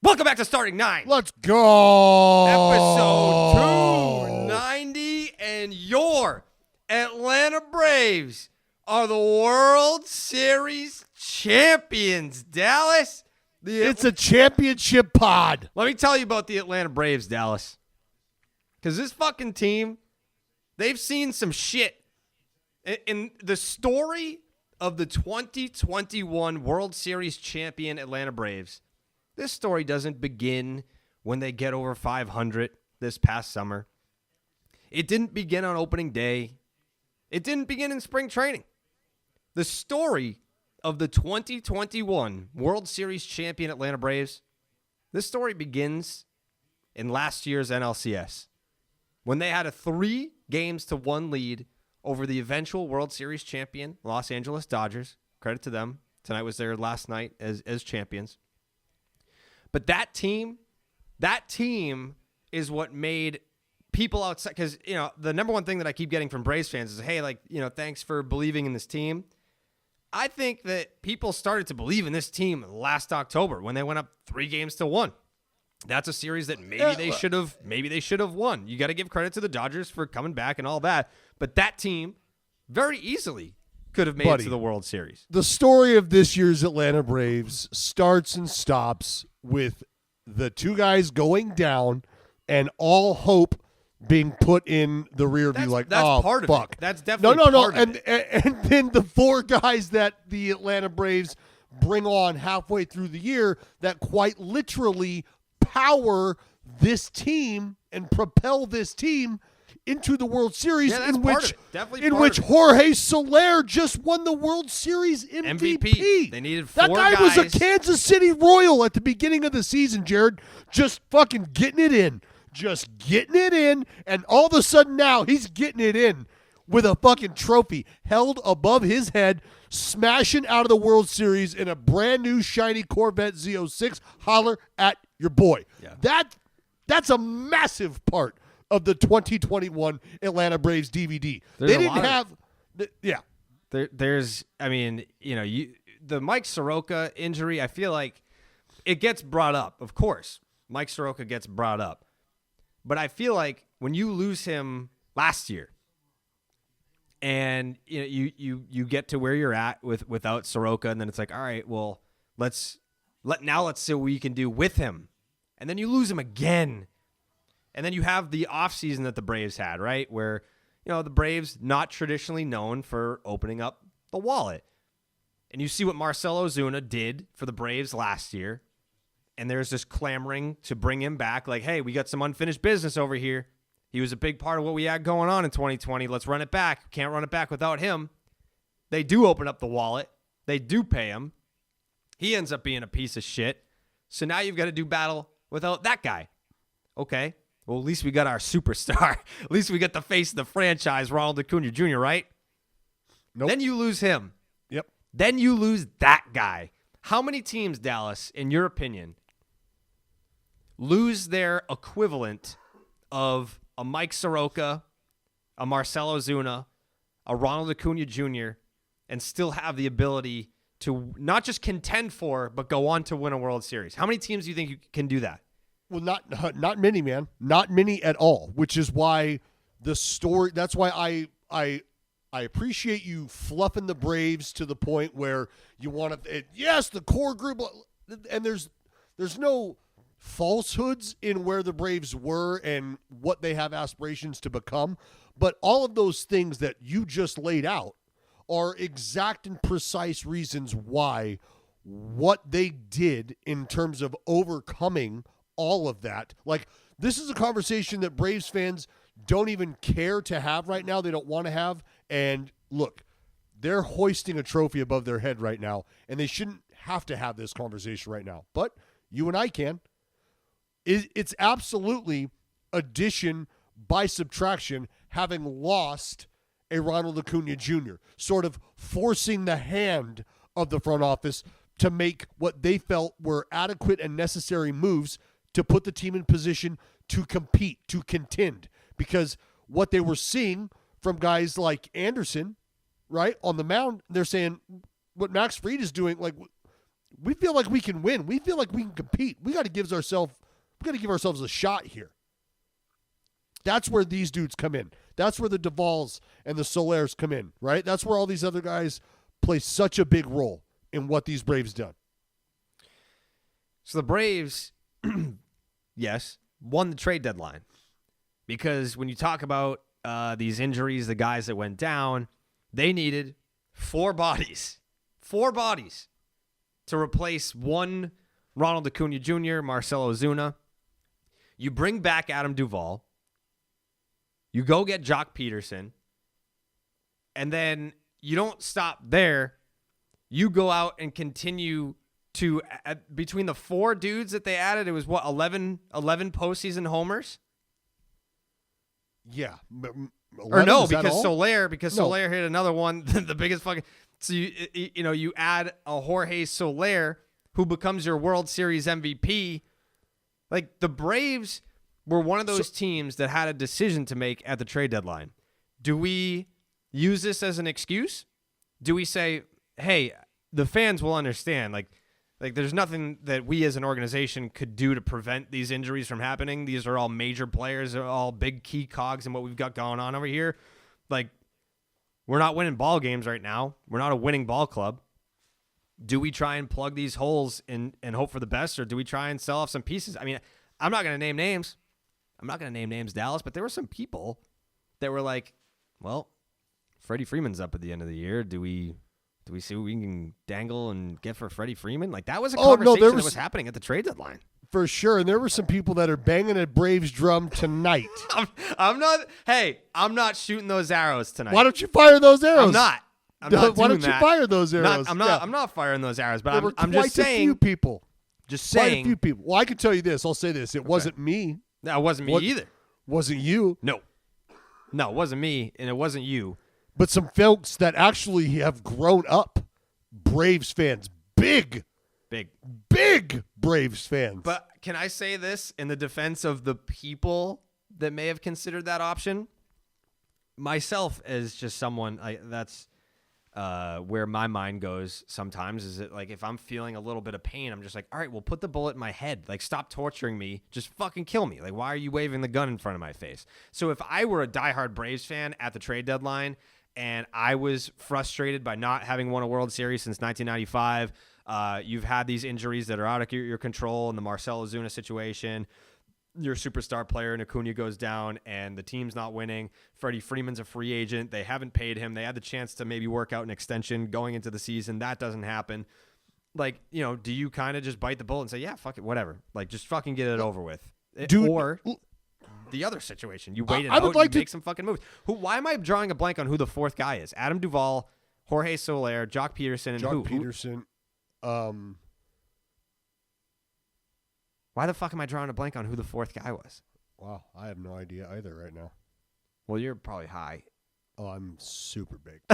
Welcome back to Starting Nine. Let's go. Episode 290, and your Atlanta Braves are the World Series champions, Dallas. It's a championship pod. Let me tell you about the Atlanta Braves, Dallas. Because this fucking team, they've seen some shit. In the story of the 2021 World Series champion Atlanta Braves, this story doesn't begin when they get over 500 this past summer. It didn't begin on opening day. It didn't begin in spring training. The story of the 2021 World Series champion Atlanta Braves, this story begins in last year's NLCS when they had a 3-1 lead over the eventual World Series champion Los Angeles Dodgers. Credit to them. Tonight was their last night as champions. But that team is what made people outside, because, you know, the number one thing that I keep getting from Braves fans is, hey, like, you know, thanks for believing in this team. I think that people started to believe in this team last October when they went up 3-1. That's a series that maybe they should have won. You got to give credit to the Dodgers for coming back and all that. But that team very easily could have made it to the World Series. The story of this year's Atlanta Braves starts and stops with the two guys going down and all hope being put in the rear view. That's part of fuck. it. That's definitely part of it. And then the 4 guys that the Atlanta Braves bring on halfway through the year that quite literally power this team and propel this team into the World Series, in which Jorge Soler just won the World Series MVP. They needed 4 guys. That guy was a Kansas City Royal at the beginning of the season, Jared. Just fucking getting it in. And all of a sudden now he's getting it in with a fucking trophy held above his head, smashing out of the World Series in a brand new shiny Corvette Z06. Holler at your boy. Yeah. That's a massive part of the 2021 Atlanta Braves DVD. There's they didn't have there's I mean, you know, the Mike Soroka injury, I feel like it gets brought up. Of course, Mike Soroka gets brought up. But I feel like when you lose him last year and you know, you get to where you're at without Soroka, and then it's like, all right, well, let's see what we can do with him. And then you lose him again. And then you have the offseason that the Braves had, right? Where, you know, the Braves not traditionally known for opening up the wallet. And you see what Marcell Ozuna did for the Braves last year. And there's this clamoring to bring him back. Like, hey, we got some unfinished business over here. He was a big part of what we had going on in 2020. Let's run it back. Can't run it back without him. They do open up the wallet. They do pay him. He ends up being a piece of shit. So now you've got to do battle without that guy. Okay. Well, at least we got our superstar. At least we got the face of the franchise, Ronald Acuna Jr., right? Nope. Then you lose him. Yep. Then you lose that guy. How many teams, Dallas, in your opinion, lose their equivalent of a Mike Soroka, a Marcell Ozuna, a Ronald Acuna Jr., and still have the ability to not just contend for, but go on to win a World Series? How many teams do you think you can do that? Well, not many, man. Not many at all, which is why the story – that's why I appreciate you fluffing the Braves to the point where you want to – yes, the core group – and there's no falsehoods in where the Braves were and what they have aspirations to become, but all of those things that you just laid out are exact and precise reasons why what they did in terms of overcoming – all of that. Like, this is a conversation that Braves fans don't even care to have right now. They don't want to have. And look, they're hoisting a trophy above their head right now, and they shouldn't have to have this conversation right now. But you and I can. It's absolutely addition by subtraction, having lost a Ronald Acuna Jr., sort of forcing the hand of the front office to make what they felt were adequate and necessary moves to put the team in position to compete, to contend. Because what they were seeing from guys like Anderson, right, on the mound, they're saying what Max Fried is doing, like, We feel like we can win. We feel like we can compete. We got to give ourselves a shot here. That's where these dudes come in. That's where the Duvals and the Solairs come in, right? That's where all these other guys play such a big role in what these Braves done. So the Braves, yes, won the trade deadline. Because when you talk about these injuries, the guys that went down, they needed 4 bodies. 4 bodies to replace one Ronald Acuna Jr., Marcell Ozuna. You bring back Adam Duvall. You go get Jock Peterson. And then you don't stop there. You go out and continue to, between the 4 dudes that they added, it was what, 11 postseason homers? Yeah. Or no, because Soler hit another one, the biggest fucking. So you add a Jorge Soler who becomes your World Series MVP. Like, the Braves were one of those teams that had a decision to make at the trade deadline. Do we use this as an excuse? Do we say, hey, the fans will understand, like there's nothing that we as an organization could do to prevent these injuries from happening. These are all major players. They're all big key cogs in what we've got going on over here. Like, we're not winning ball games right now. We're not a winning ball club. Do we try and plug these holes and hope for the best, or do we try and sell off some pieces? I mean, I'm not going to name names. Dallas, but there were some people that were like, well, Freddie Freeman's up at the end of the year. Do we see what we can dangle and get for Freddie Freeman? Like, that was a conversation that was happening at the trade deadline. For sure. And there were some people that are banging a Braves drum tonight. I'm not shooting those arrows tonight. Why don't you fire those arrows? I'm not Why don't you fire those arrows? I'm not firing those arrows, but I'm just just saying. A few people. Just saying. Quite a few people. Well, I can tell you this. I'll say this. It wasn't me. No, it wasn't me either. Wasn't you. No, it wasn't me, and it wasn't you. But some folks that actually have grown up Braves fans. Big Braves fans. But can I say this in the defense of the people that may have considered that option? Myself as just someone, that's where my mind goes sometimes, is it like if I'm feeling a little bit of pain, I'm just like, all right, well, put the bullet in my head. Like, stop torturing me. Just fucking kill me. Like, why are you waving the gun in front of my face? So if I were a diehard Braves fan at the trade deadline and I was frustrated by not having won a World Series since 1995, you've had these injuries that are out of your control in the Marcell Ozuna situation. Your superstar player in Acuna goes down and the team's not winning. Freddie Freeman's a free agent. They haven't paid him. They had the chance to maybe work out an extension going into the season. That doesn't happen. Like, do you kind of just bite the bullet and say, yeah, fuck it, whatever. Like, just fucking get it over with. Dude, or the other situation. You wait it out and make some fucking moves. Why am I drawing a blank on who the 4th guy is? Adam Duvall, Jorge Soler, Jock Peterson, and who? Peterson. Why the fuck am I drawing a blank on who the 4th guy was? Wow, I have no idea either right now. Well, you're probably high. Oh, I'm super baked.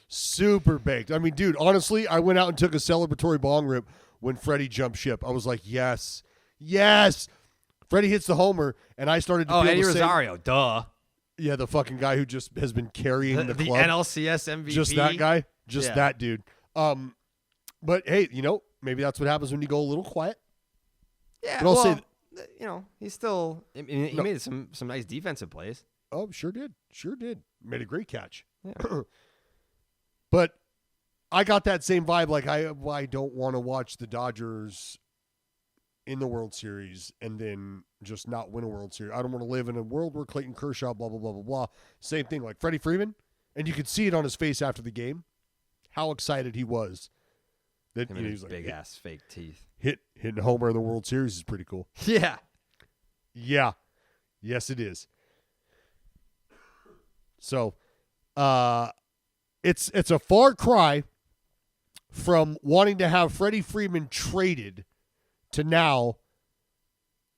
Super baked. I mean, dude, honestly, I went out and took a celebratory bong rip when Freddie jumped ship. I was like, yes. Freddie hits the homer, and I started to feel Eddie the same. Rosario, duh. Yeah, the fucking guy who just has been carrying the club. The NLCS MVP. Just that guy. That dude. But, hey, maybe that's what happens when you go a little quiet. Yeah, but I'll say he's still. I mean, he made some nice defensive plays. Oh, sure did. Made a great catch. Yeah. But I got that same vibe. Like, I don't want to watch the Dodgers in the World Series and then just not win a World Series. I don't want to live in a world where Clayton Kershaw, blah, blah, blah, blah, blah. Same thing like Freddie Freeman. And you could see it on his face after the game, how excited he was. That he was like, big ass fake teeth. Hitting a homer in the World Series is pretty cool. Yeah. Yes, it is. So, it's a far cry from wanting to have Freddie Freeman traded to now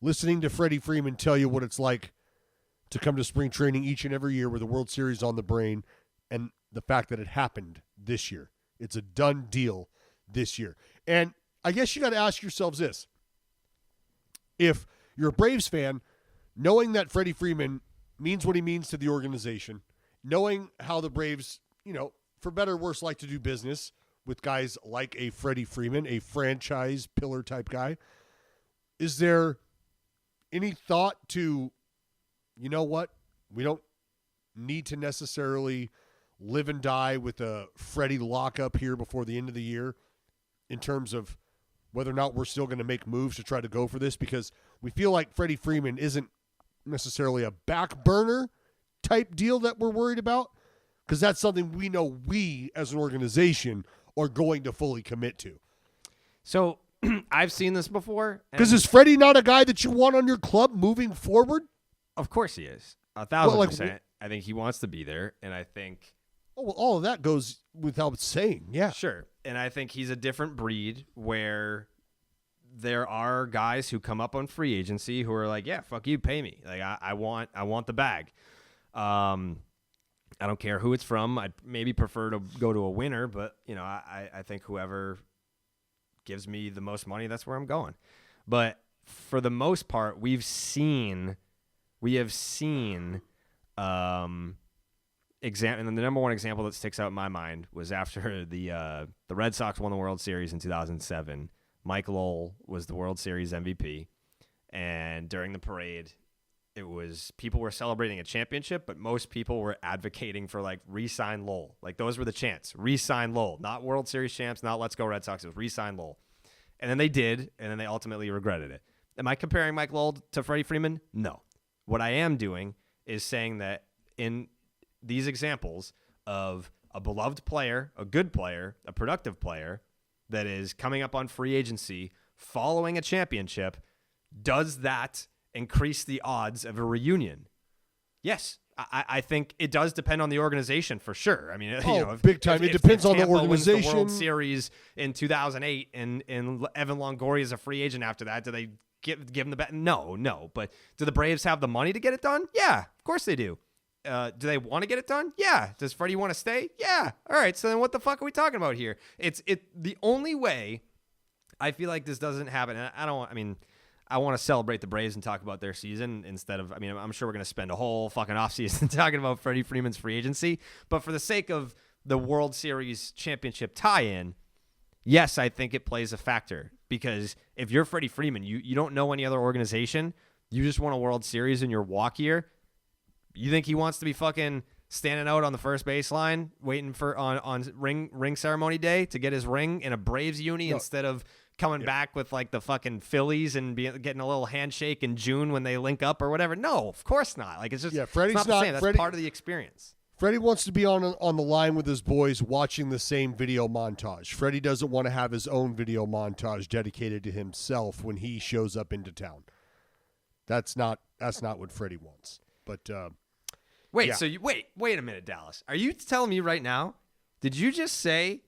listening to Freddie Freeman tell you what it's like to come to spring training each and every year with the World Series on the brain, and the fact that it happened this year. It's a done deal this year. And I guess you got to ask yourselves this. If you're a Braves fan, knowing that Freddie Freeman means what he means to the organization, knowing how the Braves, for better or worse, like to do business, with guys like a Freddie Freeman, a franchise pillar type guy. Is there any thought to, you know what, we don't need to necessarily live and die with a Freddie lockup here before the end of the year in terms of whether or not we're still going to make moves to try to go for this? Because we feel like Freddie Freeman isn't necessarily a back burner type deal that we're worried about, because that's something we know we as an organization are going to fully commit to. So I've seen this before. Because is Freddie not a guy that you want on your club moving forward? Of course he is. 1,000%. I think he wants to be there, and I think... Oh, well, all of that goes without saying, yeah. Sure, and I think he's a different breed where there are guys who come up on free agency who are like, yeah, fuck you, pay me. Like, I want the bag. I don't care who it's from. I'd maybe prefer to go to a winner, but, I think whoever gives me the most money, that's where I'm going. But for the most part, we have seen and the number one example that sticks out in my mind was after the Red Sox won the World Series in 2007. Mike Lowell was the World Series MVP, and during the parade, it was people were celebrating a championship, but most people were advocating for like re-sign Lowell. Like those were the chants: re-sign Lowell, not World Series champs, not Let's Go Red Sox. It was re-sign Lowell, and then they did, and then they ultimately regretted it. Am I comparing Mike Lowell to Freddie Freeman? No. What I am doing is saying that in these examples of a beloved player, a good player, a productive player that is coming up on free agency following a championship, does that increase the odds of a reunion? Yes. I think it does depend on the organization for sure. I mean, big time. It depends on the organization. Wins the World Series in 2008 and Evan Longoria is a free agent after that. Do they give him the bet? No. But do the Braves have the money to get it done? Yeah, of course they do. Do they want to get it done? Yeah. Does Freddie want to stay? Yeah. All right. So then what the fuck are we talking about here? The only way I feel like this doesn't happen. And I want to celebrate the Braves and talk about their season instead of, I'm sure we're going to spend a whole fucking offseason talking about Freddie Freeman's free agency. But for the sake of the World Series championship tie-in, yes, I think it plays a factor. Because if you're Freddie Freeman, you don't know any other organization, you just won a World Series in your walk year, you think he wants to be fucking standing out on the first baseline waiting for on ring ceremony day to get his ring in a Braves uni instead of coming back with like the fucking Phillies and getting a little handshake in June when they link up or whatever? No, of course not. Like it's just Freddie's it's not the same. That's part of the experience. Freddie wants to be on the line with his boys watching the same video montage. Freddie doesn't want to have his own video montage dedicated to himself when he shows up into town. That's not what Freddie wants. But wait a minute, Dallas. Are you telling me right now? Did you just say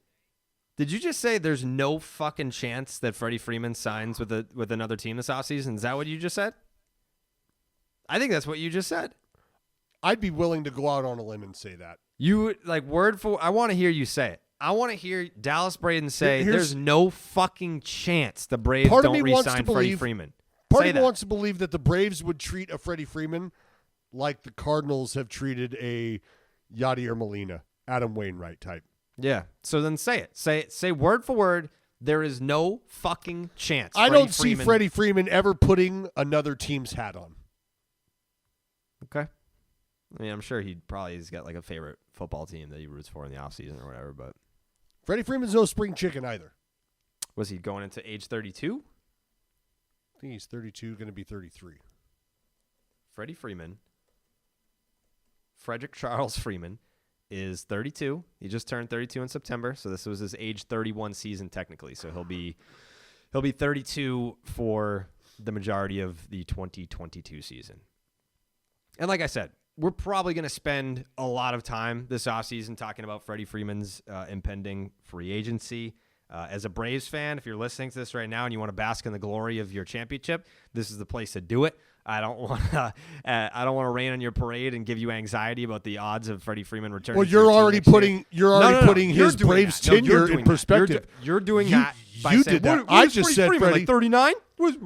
there's no fucking chance that Freddie Freeman signs with another team this offseason? Is that what you just said? I think that's what you just said. I'd be willing to go out on a limb and say that. You like word for. I want to hear you say it. I want to hear Dallas Braden say there's no fucking chance the Braves don't re-sign Freddie Freeman. Part of me wants to believe that the Braves would treat a Freddie Freeman like the Cardinals have treated a Yadier Molina, Adam Wainwright type. Yeah. So then say it. Say word for word. There is no fucking chance. I don't see Freddie Freeman ever putting another team's hat on. Okay. I'm sure he's got like a favorite football team that he roots for in the offseason or whatever, but Freddie Freeman's no spring chicken either. Was he going into age 32? I think he's 32, going to be 33. Freddie Freeman, Frederick Charles Freeman, is 32. He just turned 32 in September, so this was his age 31 season technically. So he'll be 32 for the majority of the 2022 season. And like I said, we're probably going to spend a lot of time this offseason talking about Freddie Freeman's impending free agency. As a Braves fan, if you're listening to this right now and you want to bask in the glory of your championship, this is the place to do it. I don't want to rain on your parade and give you anxiety about the odds of Freddie Freeman returning. Well, you're already putting his Braves tenure in perspective. You're doing that. You did that. I just said Freeman, Freddie. like 39?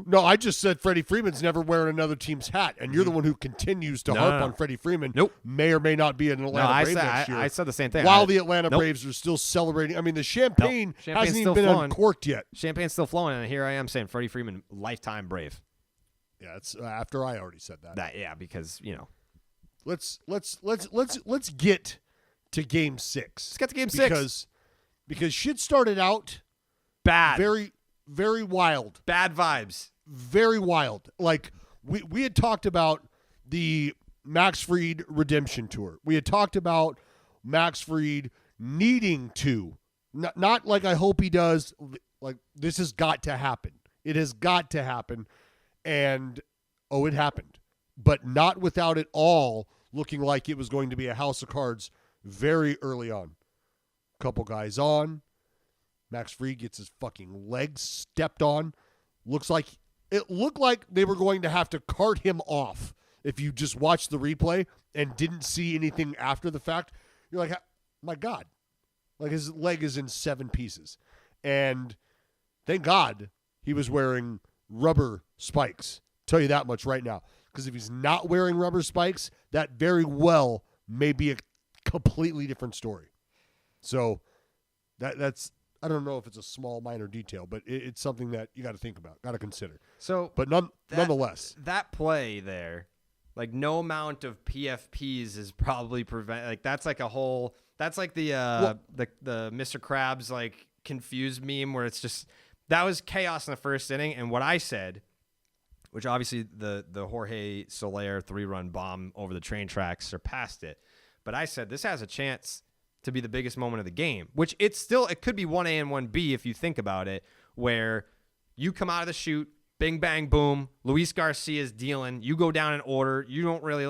No, I just said Freddie Freeman's never wearing another team's hat, and you're the one who continues to harp on Freddie Freeman. Nope. May or may not be an Atlanta Brave next year. I said the same thing. While the Atlanta Braves are still celebrating. I mean, the champagne hasn't even been uncorked yet. Champagne's still flowing, and here I am saying Freddie Freeman, lifetime Brave. Yeah, it's after I already said that. Because, Let's get to Game 6. Let's get to Game 6. Because shit started out bad. Very, very wild. Bad vibes. Very wild. Like, we had talked about the Max Fried redemption tour. We had talked about Max Fried needing to. Not like I hope he does. Like, this has got to happen. It has got to happen. And, it happened. But not without it all looking like it was going to be a house of cards very early on. Couple guys on. Max Fried gets his fucking legs stepped on. It looked like they were going to have to cart him off if you just watched the replay and didn't see anything after the fact. You're like, my God. Like, his leg is in 7 pieces. And thank God he was wearing rubber spikes. Tell you that much right now. Because if he's not wearing rubber spikes, that very well may be a completely different story. So that's I don't know if it's a small minor detail, but it's something that you got to think about, got to consider. So, but nonetheless, that play there, like no amount of PFPs is probably prevent. Like that's like a whole. That's like the Mr. Krabs like confused meme where it's just that was chaos in the first inning, and what I said, which obviously the Jorge Soler 3-run bomb over the train tracks surpassed it, but I said this has a chance to be the biggest moment of the game, which it could be 1A and 1B if you think about it, where you come out of the chute, bing, bang, boom, Luis Garcia's dealing, you go down in order, you don't really,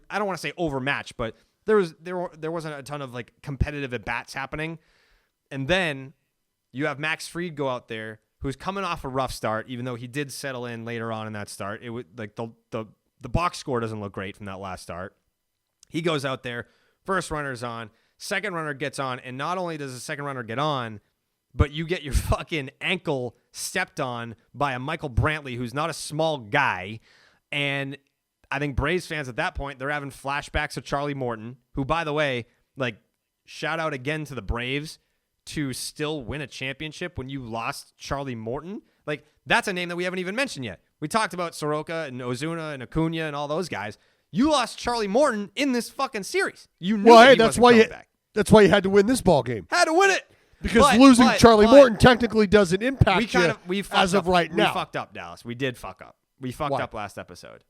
I don't want to say overmatched, but there wasn't a ton of like competitive at-bats happening, and then you have Max Fried go out there, who's coming off a rough start, even though he did settle in later on in that start. It would like the box score doesn't look great from that last start. He goes out there, first runner's on, second runner gets on, and not only does the second runner get on, but you get your fucking ankle stepped on by a Michael Brantley, who's not a small guy. And I think Braves fans at that point, they're having flashbacks of Charlie Morton, who, by the way, like, shout out again to the Braves to still win a championship when you lost Charlie Morton. Like, that's a name that we haven't even mentioned yet. We talked about Soroka and Ozuna and Acuna and all those guys. You lost Charlie Morton in this fucking series. You knew that's why you had to win this ball game. Had to win it. Because losing Charlie Morton technically doesn't impact you as of right now. We fucked up, Dallas. We did fuck up. We fucked up last episode.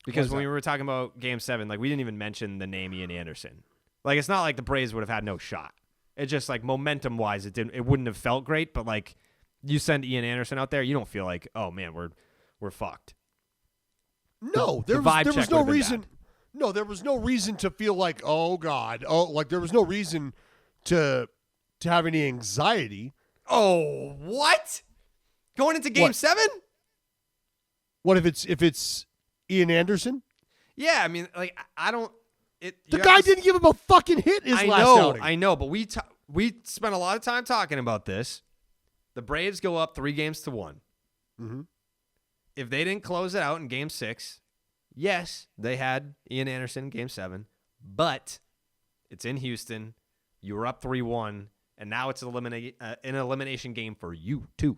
Because when we were talking about Game 7, like, we didn't even mention the name Ian Anderson. Like, it's not like the Braves would have had no shot. It's just like momentum-wise, it wouldn't have felt great. But like, you send Ian Anderson out there, you don't feel like, oh man, we're fucked. No, there was no reason. No, there was no reason to feel like, oh God, there was no reason to have any anxiety. Oh, what? Going into Game 7? What if it's Ian Anderson? Yeah, I mean, like, I don't. The guy didn't give him a fucking hit his last outing. I know, but we spent a lot of time talking about this. The Braves go up 3-1. Mm-hmm. If they didn't close it out in Game 6, yes, they had Ian Anderson in Game 7, but it's in Houston. You were up 3-1, and now it's an elimination game for you too.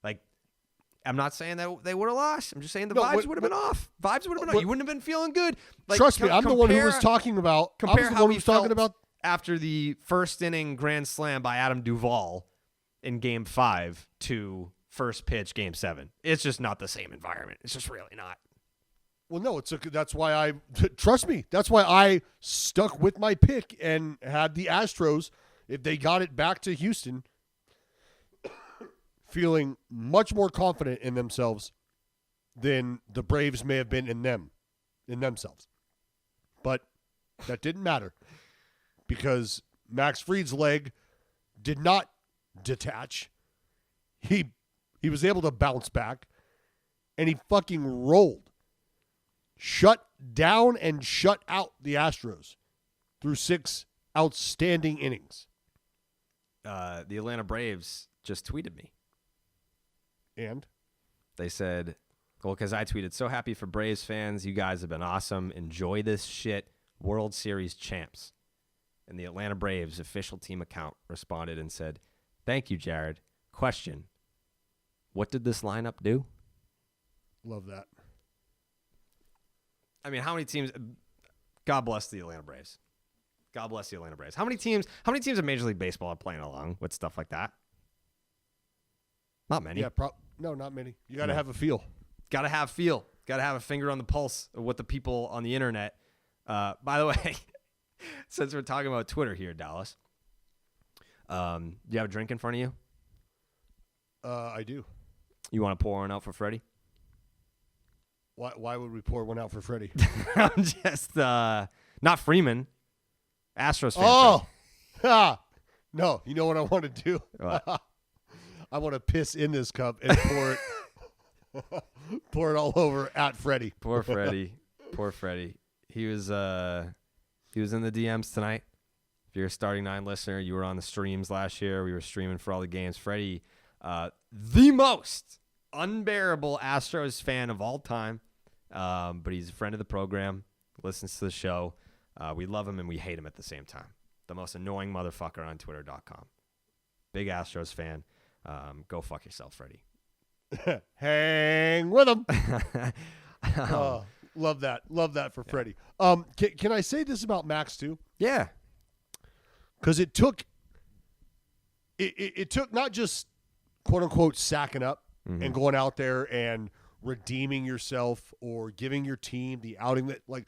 Like, I'm not saying that they would have lost. I'm just saying the vibes would have been off. Vibes would have been off. You wouldn't have been feeling good. Like, trust me, I'm the one who was talking about. Compare how we felt after the first inning grand slam by Adam Duvall in Game 5 to first pitch Game 7. It's just not the same environment. It's just really not. Well, no, that's why trust me. That's why I stuck with my pick and had the Astros, if they got it back to Houston, feeling much more confident in themselves than the Braves may have been in themselves. But that didn't matter because Max Fried's leg did not detach. He was able to bounce back, and he fucking rolled. Shut down and shut out the Astros through 6 outstanding innings. The Atlanta Braves just tweeted me. And? They said, well, because I tweeted, so happy for Braves fans. You guys have been awesome. Enjoy this shit. World Series champs. And the Atlanta Braves official team account responded and said, thank you, Jared. Question, what did this lineup do? Love that. I mean, how many teams? God bless the Atlanta Braves. God bless the Atlanta Braves. How many teams in Major League Baseball are playing along with stuff like that? Not many. Yeah, no, not many. You got to have a feel. Got to have feel. Got to have a finger on the pulse of what the people on the internet. By the way, since we're talking about Twitter here, Dallas, do you have a drink in front of you? I do. You want to pour one out for Freddie? Why would we pour one out for Freddie? I'm just not Freeman. Astros fan. Oh, no. You know what I want to do? What? I want to piss in this cup and pour it all over at Freddie. Poor Freddie. Poor Freddie. He was in the DMs tonight. If you're a Starting Nine listener, you were on the streams last year. We were streaming for all the games. Freddie, the most unbearable Astros fan of all time, but he's a friend of the program, listens to the show. We love him and we hate him at the same time. The most annoying motherfucker on Twitter.com. Big Astros fan. Go fuck yourself, Freddie. Hang with him. Love that. Love that for Freddie. Can I say this about Max too? Yeah. Because it took not just quote unquote sacking up and going out there and redeeming yourself or giving your team the outing that, like,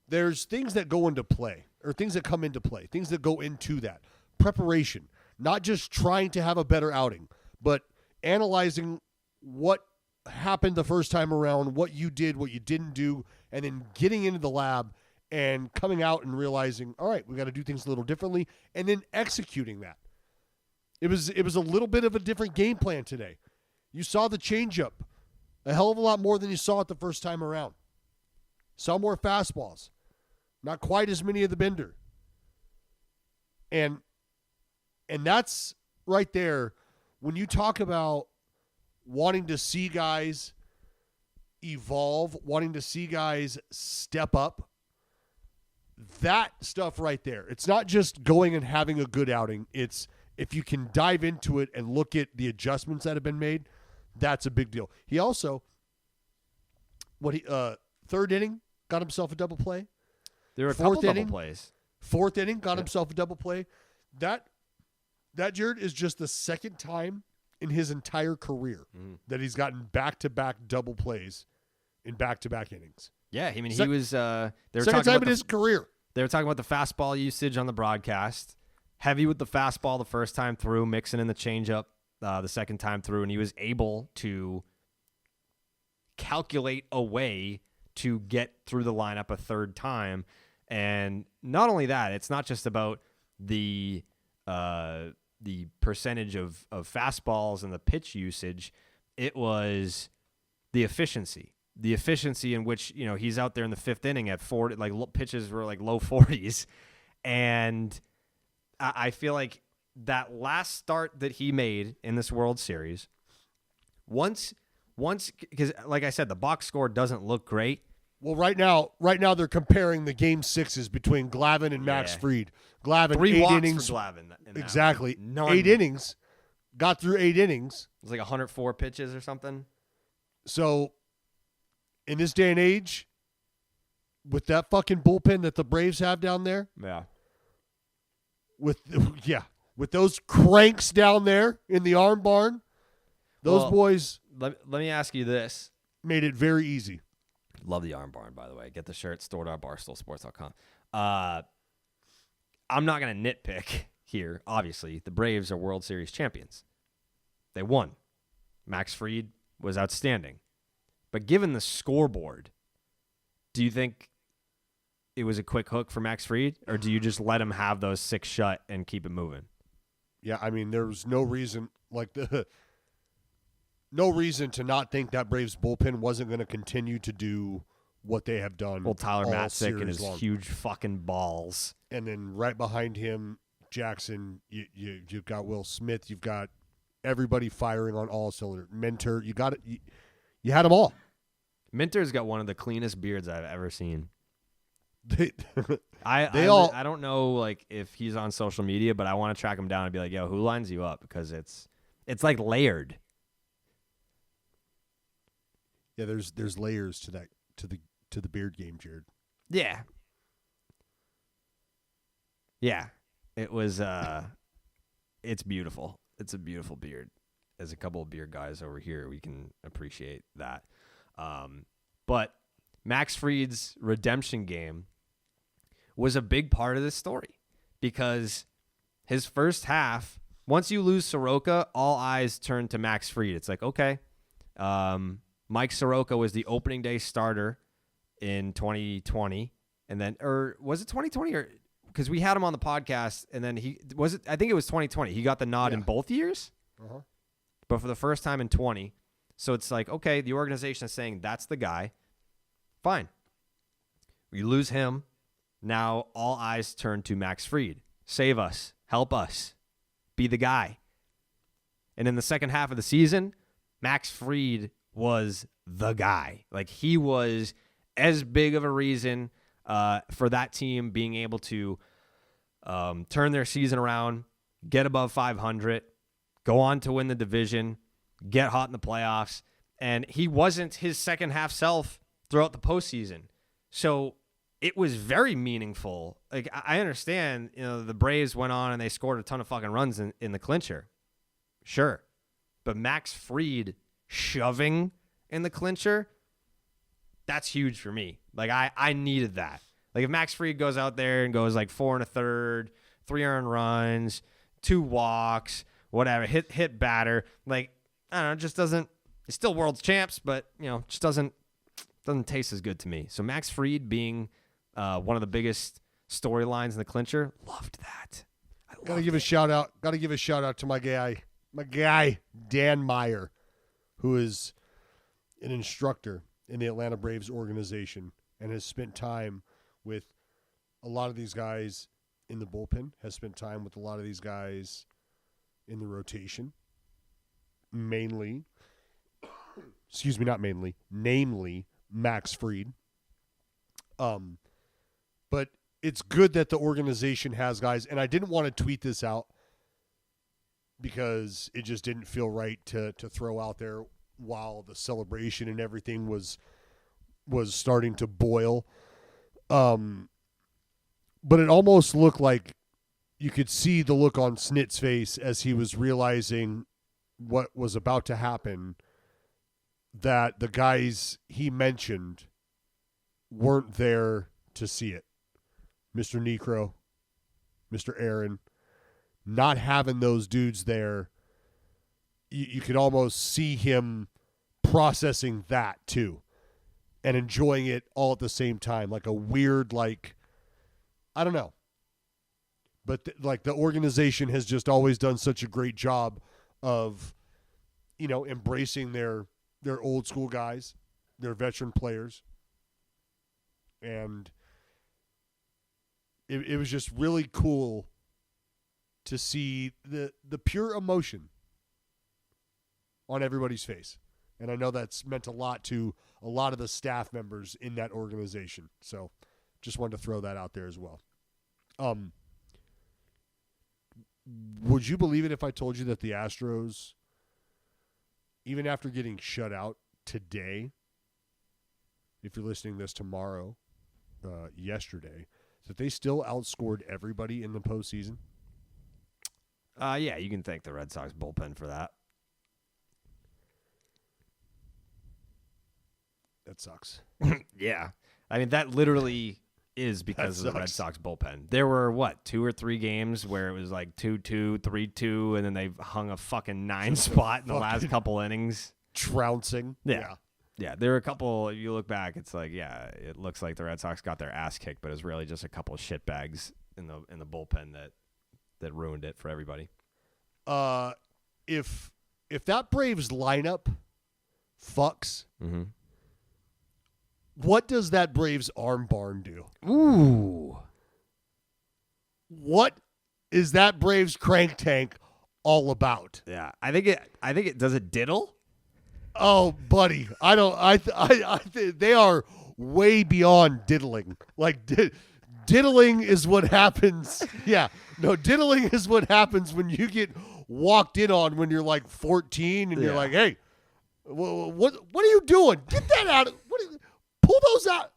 there's things that go into play or things that come into play, things that go into that preparation, not just trying to have a better outing, but analyzing what happened the first time around, what you did, what you didn't do, and then getting into the lab and coming out and realizing, all right, we got to do things a little differently, and then executing that. It was a little bit of a different game plan today. You saw the changeup a hell of a lot more than you saw it the first time around. Saw more fastballs, not quite as many of the bender. And that's right there when you talk about wanting to see guys evolve, wanting to see guys step up. That stuff right there. It's not just going and having a good outing. It's if you can dive into it and look at the adjustments that have been made, that's a big deal. He also, third inning, got himself a double play. There were a couple double plays. Fourth inning, got himself a double play. That Jared is just the second time in his entire career that he's gotten back-to-back double plays in back-to-back innings. Yeah, I mean, he was. They were second time in his career. They were talking about the fastball usage on the broadcast. Heavy with the fastball the first time through, mixing in the changeup the second time through, and he was able to calculate a way to get through the lineup a third time. And not only that, it's not just about the percentage of fastballs and the pitch usage. It was the efficiency in which, you know, he's out there in the fifth inning at 40, like pitches were like low 40s. And I feel like that last start that he made in this World Series, once, because like I said, the box score doesn't look great. Well, right now they're comparing the game sixes between Glavine and Max Fried. Glavine, 3 8 walks innings. For Glavine Exactly. None. 8 innings. Got through 8 innings. It was like 104 pitches or something. So, in this day and age, with that fucking bullpen that the Braves have down there, with those cranks down there in the arm barn, those boys. Let me ask you this: made it very easy. Love the arm barn, by the way. Get the shirt stored at barstoolsports.com. I'm not going to nitpick here. Obviously, the Braves are World Series champions. They won. Max Fried was outstanding. But given the scoreboard, do you think it was a quick hook for Max Fried, or do you just let him have those 6 shut and keep it moving? Yeah, I mean, there was no reason no reason to not think that Braves bullpen wasn't going to continue to do what they have done. Well, Tyler Matzik and his long. huge fucking balls. And then right behind him, Jackson, you've got Will Smith, you've got everybody firing on all cylinders. Minter, you got it. You had them all. Minter's got one of the cleanest beards I've ever seen. They I don't know like if he's on social media, but I want to track him down and be like, yo, who lines you up? Because it's like layered. Yeah, there's layers to that to the beard game, Jared. Yeah. Yeah. It was it's beautiful. It's a beautiful beard. As a couple of beard guys over here, we can appreciate that. But Max Fried's redemption game was a big part of this story because his first half, once you lose Soroka, all eyes turn to Max Fried. It's like, okay, Mike Soroka was the opening day starter in 2020. And then, or was it 2020 or because we had him on the podcast and then I think it was 2020. He got the nod in both years, but for the first time in 20. So it's like, okay, the organization is saying that's the guy. Fine. We lose him. Now all eyes turn to Max Fried. Save us. Help us. Be the guy. And in the second half of the season, Max Fried was the guy. Like he was as big of a reason for that team being able to turn their season around, get above 500, go on to win the division, get hot in the playoffs. And he wasn't his second half self throughout the postseason. So it was very meaningful. Like I understand, the Braves went on and they scored a ton of fucking runs in the clincher. Sure. But Max Fried shoving in the clincher, that's huge for me. Like I needed that. Like if Max Fried goes out there and goes like 4 1/3, 3 earned runs, 2 walks, whatever, hit batter, like I don't know, just doesn't. It's still world's champs, but just doesn't taste as good to me. So Max Fried being one of the biggest storylines in the clincher, loved that. Got to give a shout out to my guy Dan Meyer, who is an instructor in the Atlanta Braves organization and has spent time with a lot of these guys in the bullpen, has spent time with a lot of these guys in the rotation, namely Max Fried. But it's good that the organization has guys, and I didn't want to tweet this out because it just didn't feel right to throw out there while the celebration and everything was starting to boil. But it almost looked like you could see the look on Snit's face as he was realizing what was about to happen, that the guys he mentioned weren't there to see it. Mr. Necro, Mr. Aaron, not having those dudes there, you could almost see him processing that too and enjoying it all at the same time, like a weird, I don't know. But the organization has just always done such a great job of, embracing their old school guys, their veteran players. And it was just really cool to see the pure emotion on everybody's face. And I know that's meant a lot to a lot of the staff members in that organization. So just wanted to throw that out there as well. Would you believe it if I told you that the Astros, even after getting shut out today, if you're listening this tomorrow, yesterday, that they still outscored everybody in the postseason? Yeah, you can thank the Red Sox bullpen for that. That sucks. Yeah. I mean, that literally is because of the Red Sox bullpen. There were, 2 or 3 games where it was like 2-2, 3-2, and then they hung a fucking 9 spot in the last couple innings. Trouncing. Yeah, there were a couple, if you look back, it's like, it looks like the Red Sox got their ass kicked, but it was really just a couple of shitbags in the bullpen that ruined it for everybody. If that Braves lineup fucks, what does that Braves arm barn do? Ooh. What is that Braves crank tank all about. Yeah, I think it does it diddle. Oh, buddy, they are way beyond diddling. Like diddling is what happens. Yeah, no, diddling is what happens when you get walked in on when you're like 14 and you're like, hey, what are you doing? Get that out! Pull those out!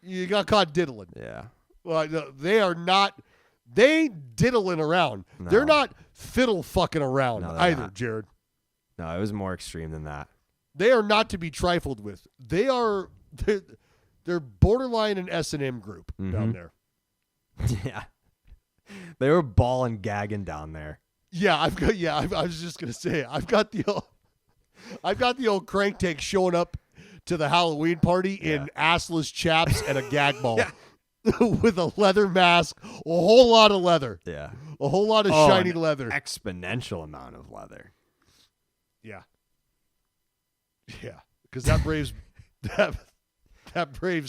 You got caught diddling. Yeah. Well, no, they are not. They ain't diddling around. No. They're not fiddle fucking around either, not. Jared. No, it was more extreme than that. They are not to be trifled with. They're borderline an S&M group down there. Yeah. They were balling gagging down there. Yeah, I was just gonna say I've got the old crank tank showing up to the Halloween party in assless chaps and a gag ball. With a leather mask, a whole lot of leather. Yeah. A whole lot of shiny leather. Exponential amount of leather. Yeah. Yeah. Because that Braves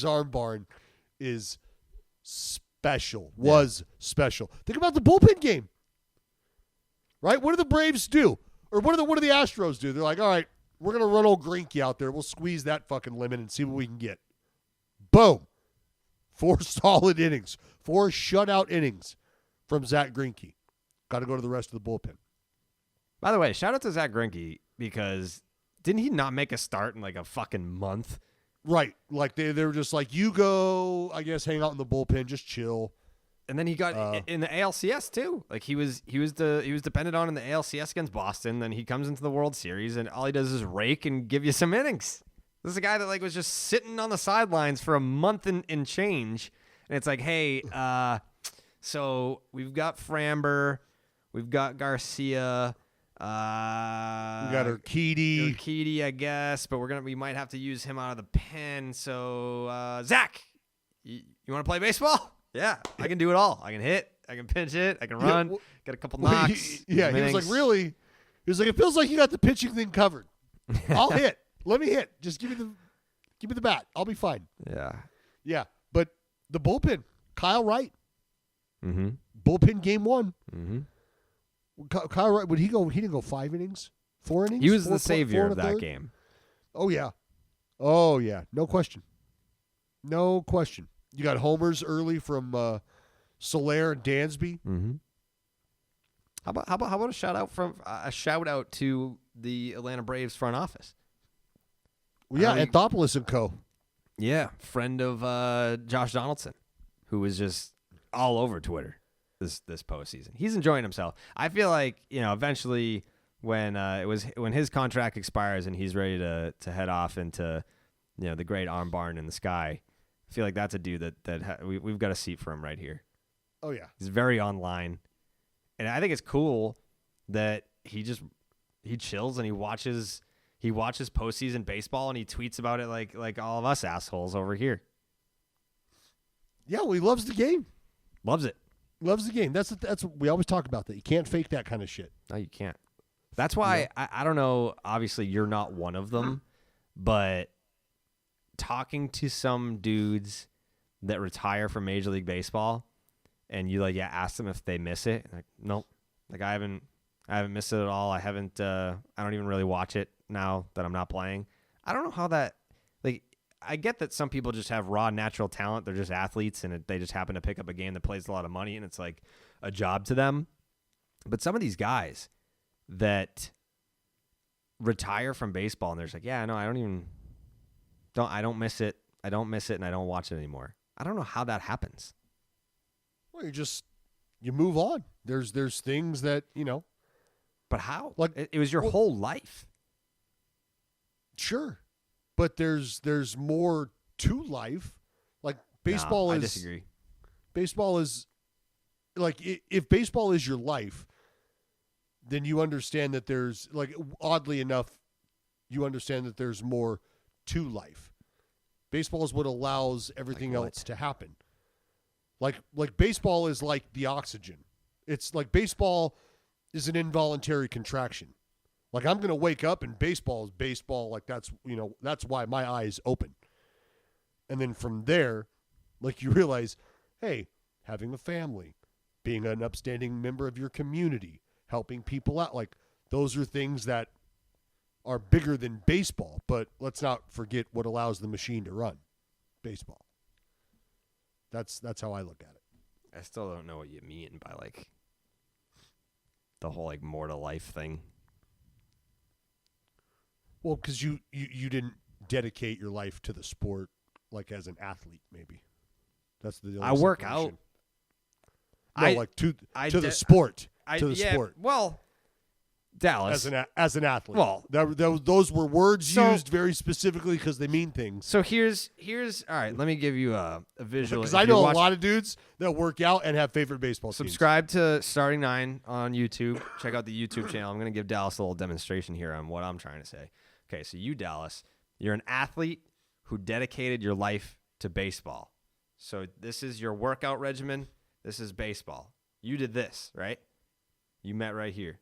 arm barn is special. Was special. Think about the bullpen game. Right? What do the Braves do? Or what do the Astros do? They're like, all right, we're gonna run old Greinke out there. We'll squeeze that fucking lemon and see what we can get. Boom. 4 solid innings. 4 shutout innings from Zach Greinke. Got to go to the rest of the bullpen. By the way, shout out to Zach Greinke because didn't he not make a start in like a fucking month? Right. Like they were just like, you go, I guess, hang out in the bullpen, just chill. And then he got in the ALCS too. Like he was dependent on in the ALCS against Boston. Then he comes into the World Series and all he does is rake and give you some innings. This is a guy that like was just sitting on the sidelines for a month and change. And it's like, hey, so we've got Framber, we've got Garcia, we got Urquidy, I guess, but we might have to use him out of the pen. So Zach, you want to play baseball? Yeah, I can do it all. I can hit, I can pinch hit, I can run, get a couple knocks. He was like, really? He was like, it feels like you got the pitching thing covered. I'll hit. Let me hit. Just give me the bat. I'll be fine. Yeah. Yeah. But the bullpen, Kyle Wright. Mm-hmm. Bullpen game 1. Mm-hmm. Kyle Wright, he didn't go 5 innings? 4 innings? He was the savior of that game. Oh, yeah. Oh, yeah. No question. No question. You got homers early from Soler and Dansby. Mm-hmm. How about a shout out to the Atlanta Braves front office? Well, yeah, Anthopoulos and co. Yeah, friend of Josh Donaldson, who was just all over Twitter this postseason. He's enjoying himself. I feel like eventually when his contract expires and he's ready to head off into the great arm barn in the sky. I feel like that's a dude that we've got a seat for him right here. Oh yeah, he's very online, and I think it's cool that he chills and he watches postseason baseball and he tweets about it like all of us assholes over here. Yeah, well, he loves the game. Loves it. Loves the game. That's we always talk about that. You can't fake that kind of shit. No, you can't. That's why I don't know. Obviously, you're not one of them, but talking to some dudes that retire from Major League Baseball, and you ask them if they miss it. Like, nope. Like I haven't missed it at all. I haven't. I don't even really watch it now that I'm not playing. I don't know how that. I get that some people just have raw natural talent. They're just athletes, and they just happen to pick up a game that plays a lot of money, and it's like a job to them. But some of these guys that retire from baseball, and they're just like, yeah, no, I don't miss it. I don't miss it, and I don't watch it anymore. I don't know how that happens. Well, you move on. There's things that, But how? Like it was your whole life. Sure. But there's more to life. Like baseball I is. disagree. Baseball is like if baseball is your life, then you understand that there's oddly enough, you understand that there's more to life. Baseball is what allows everything else to happen. Like baseball is like the oxygen. It's like baseball is an involuntary contraction. Like I'm going to wake up and baseball is baseball. Like that's why my eyes open. And then from there, you realize, hey, having a family, being an upstanding member of your community, helping people out. Like, those are things that are bigger than baseball, but let's not forget what allows the machine to run, baseball. That's how I look at it. I still don't know what you mean by like the whole like more to life thing. Well, because you didn't dedicate your life to the sport like as an athlete, maybe. That's the only I work separation. out. No, like to the sport. To the sport. Well, Dallas. As an athlete. Well, those were words used very specifically because they mean things. So here's all right, let me give you a visual. Because I know a lot of dudes that work out and have favorite baseball teams. Subscribe to Starting Nine on YouTube. Check out the YouTube channel. I'm going to give Dallas a little demonstration here on what I'm trying to say. Okay, so you, Dallas, you're an athlete who dedicated your life to baseball. So this is your workout regimen. This is baseball. You did this, right? You met right here.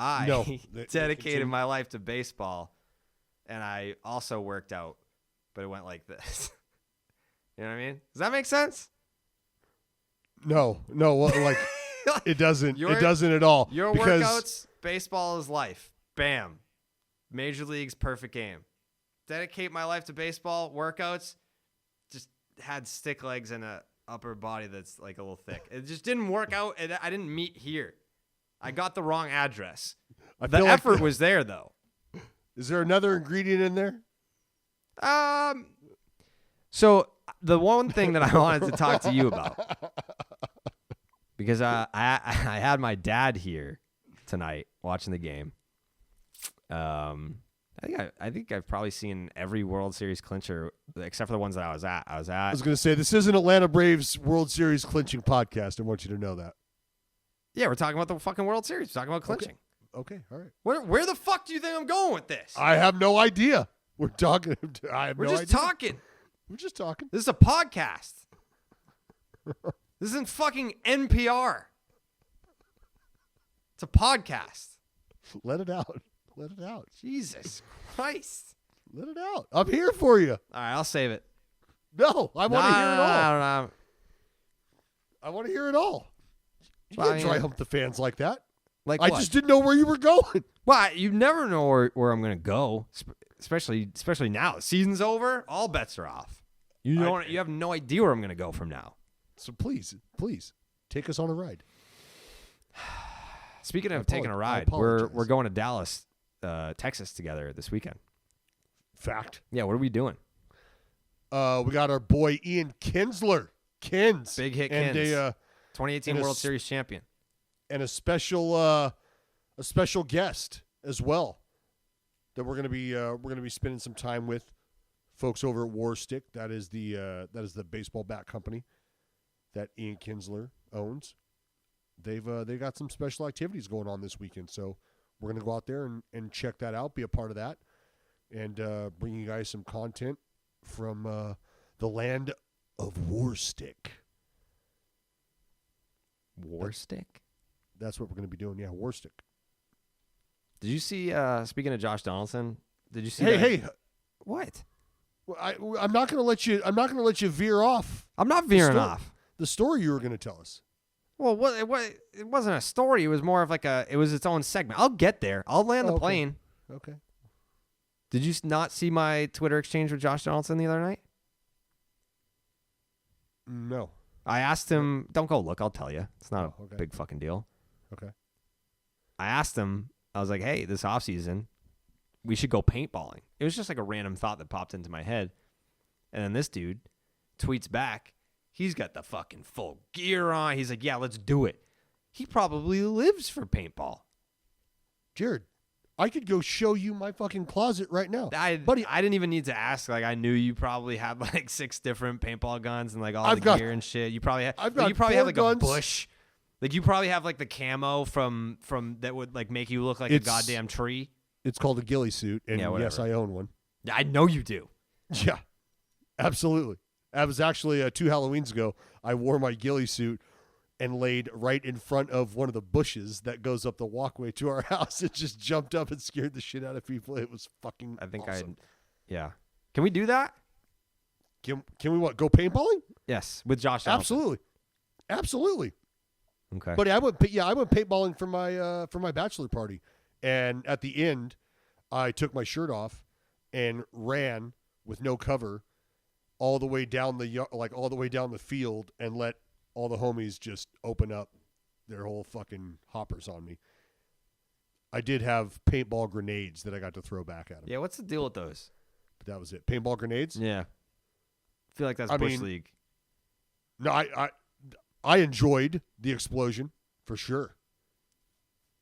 I dedicated my life to baseball, and I also worked out, but it went like this. You know what I mean? Does that make sense? No, like it doesn't. It doesn't at all. Your workouts, baseball is life. Bam. Major League's perfect game. Dedicate my life to baseball, workouts, just had stick legs and a upper body that's like a little thick. It just didn't work out, and I didn't meet here. I got the wrong address. The effort was there, though. Is there another ingredient in there? So the one thing that I wanted to talk to you about, because I had my dad here tonight watching the game. I think I've probably seen every World Series clincher except for the ones that I was at. I was going to say, this isn't Atlanta Braves World Series clinching podcast. I want you to know that. Yeah, we're talking about the fucking World Series. We're talking about clinching. Okay, all right. Where the fuck do you think I'm going with this? I have no idea. We're talking. We're just talking. We're just talking. This is a podcast. This isn't fucking NPR. It's a podcast. Let it out. Let it out. Jesus Christ. Let it out. I'm here for you. All right, I'll save it. No, I want to hear it all. I I want to hear it all. You can't dry hump the fans like that. Like I just didn't know where you were going. Well, you never know where I'm going to go, especially now. The season's over. All bets are off. You have no idea where I'm going to go from now. So please, take us on a ride. Speaking of taking a ride, we're going to Dallas, Texas together this weekend. Fact. Yeah, what are we doing? We got our boy Ian Kinsler. Big hit Kins. And 2018 World Series champion. And a special guest as well that we're gonna be spending some time with folks over at Warstick. That is the baseball bat company that Ian Kinsler owns. They've got some special activities going on this weekend, so we're gonna go out there and check that out, be a part of that, and bring you guys some content from the land of Warstick. Warstick? That's what we're going to be doing. Yeah, Warstick. Did you see? Speaking of Josh Donaldson, did you see? Hey! What? Well, I'm not going to let you. I'm not going to let you veer off. I'm not veering off. The story you were going to tell us. Well, it wasn't a story. It was more of it was its own segment. I'll get there. I'll land the plane. Okay. Did you not see my Twitter exchange with Josh Donaldson the other night? No. I asked him, don't go look, I'll tell you. It's not a big fucking deal. Okay. I asked him, I was like, hey, this offseason, we should go paintballing. It was just like a random thought that popped into my head. And then this dude tweets back, he's got the fucking full gear on. He's like, yeah, let's do it. He probably lives for paintball. Jared, I could go show you my fucking closet right now. Buddy, I didn't even need to ask. Like, I knew you probably had like 6 different paintball guns and like all the gear and shit. You probably have like guns. A bush. Like you probably have like the camo from that would like make you look like a goddamn tree. It's called a ghillie suit, and yes, I own one. Yeah, I know you do. Yeah, absolutely. I was actually 2 Halloweens ago. I wore my ghillie suit and laid right in front of one of the bushes that goes up the walkway to our house. It just jumped up and scared the shit out of people. It was fucking awesome. Yeah. Can we do that? Can we go paintballing? Yes, with Josh Donaldson. Absolutely. Okay. But I went paintballing for my bachelor party, and at the end, I took my shirt off and ran with no cover all the way down all the way down the field, and let all the homies just open up their whole fucking hoppers on me. I did have paintball grenades that I got to throw back at them. Yeah, what's the deal with those? But that was it. Paintball grenades? Yeah. I feel like that's Bush League. No, I enjoyed the explosion for sure.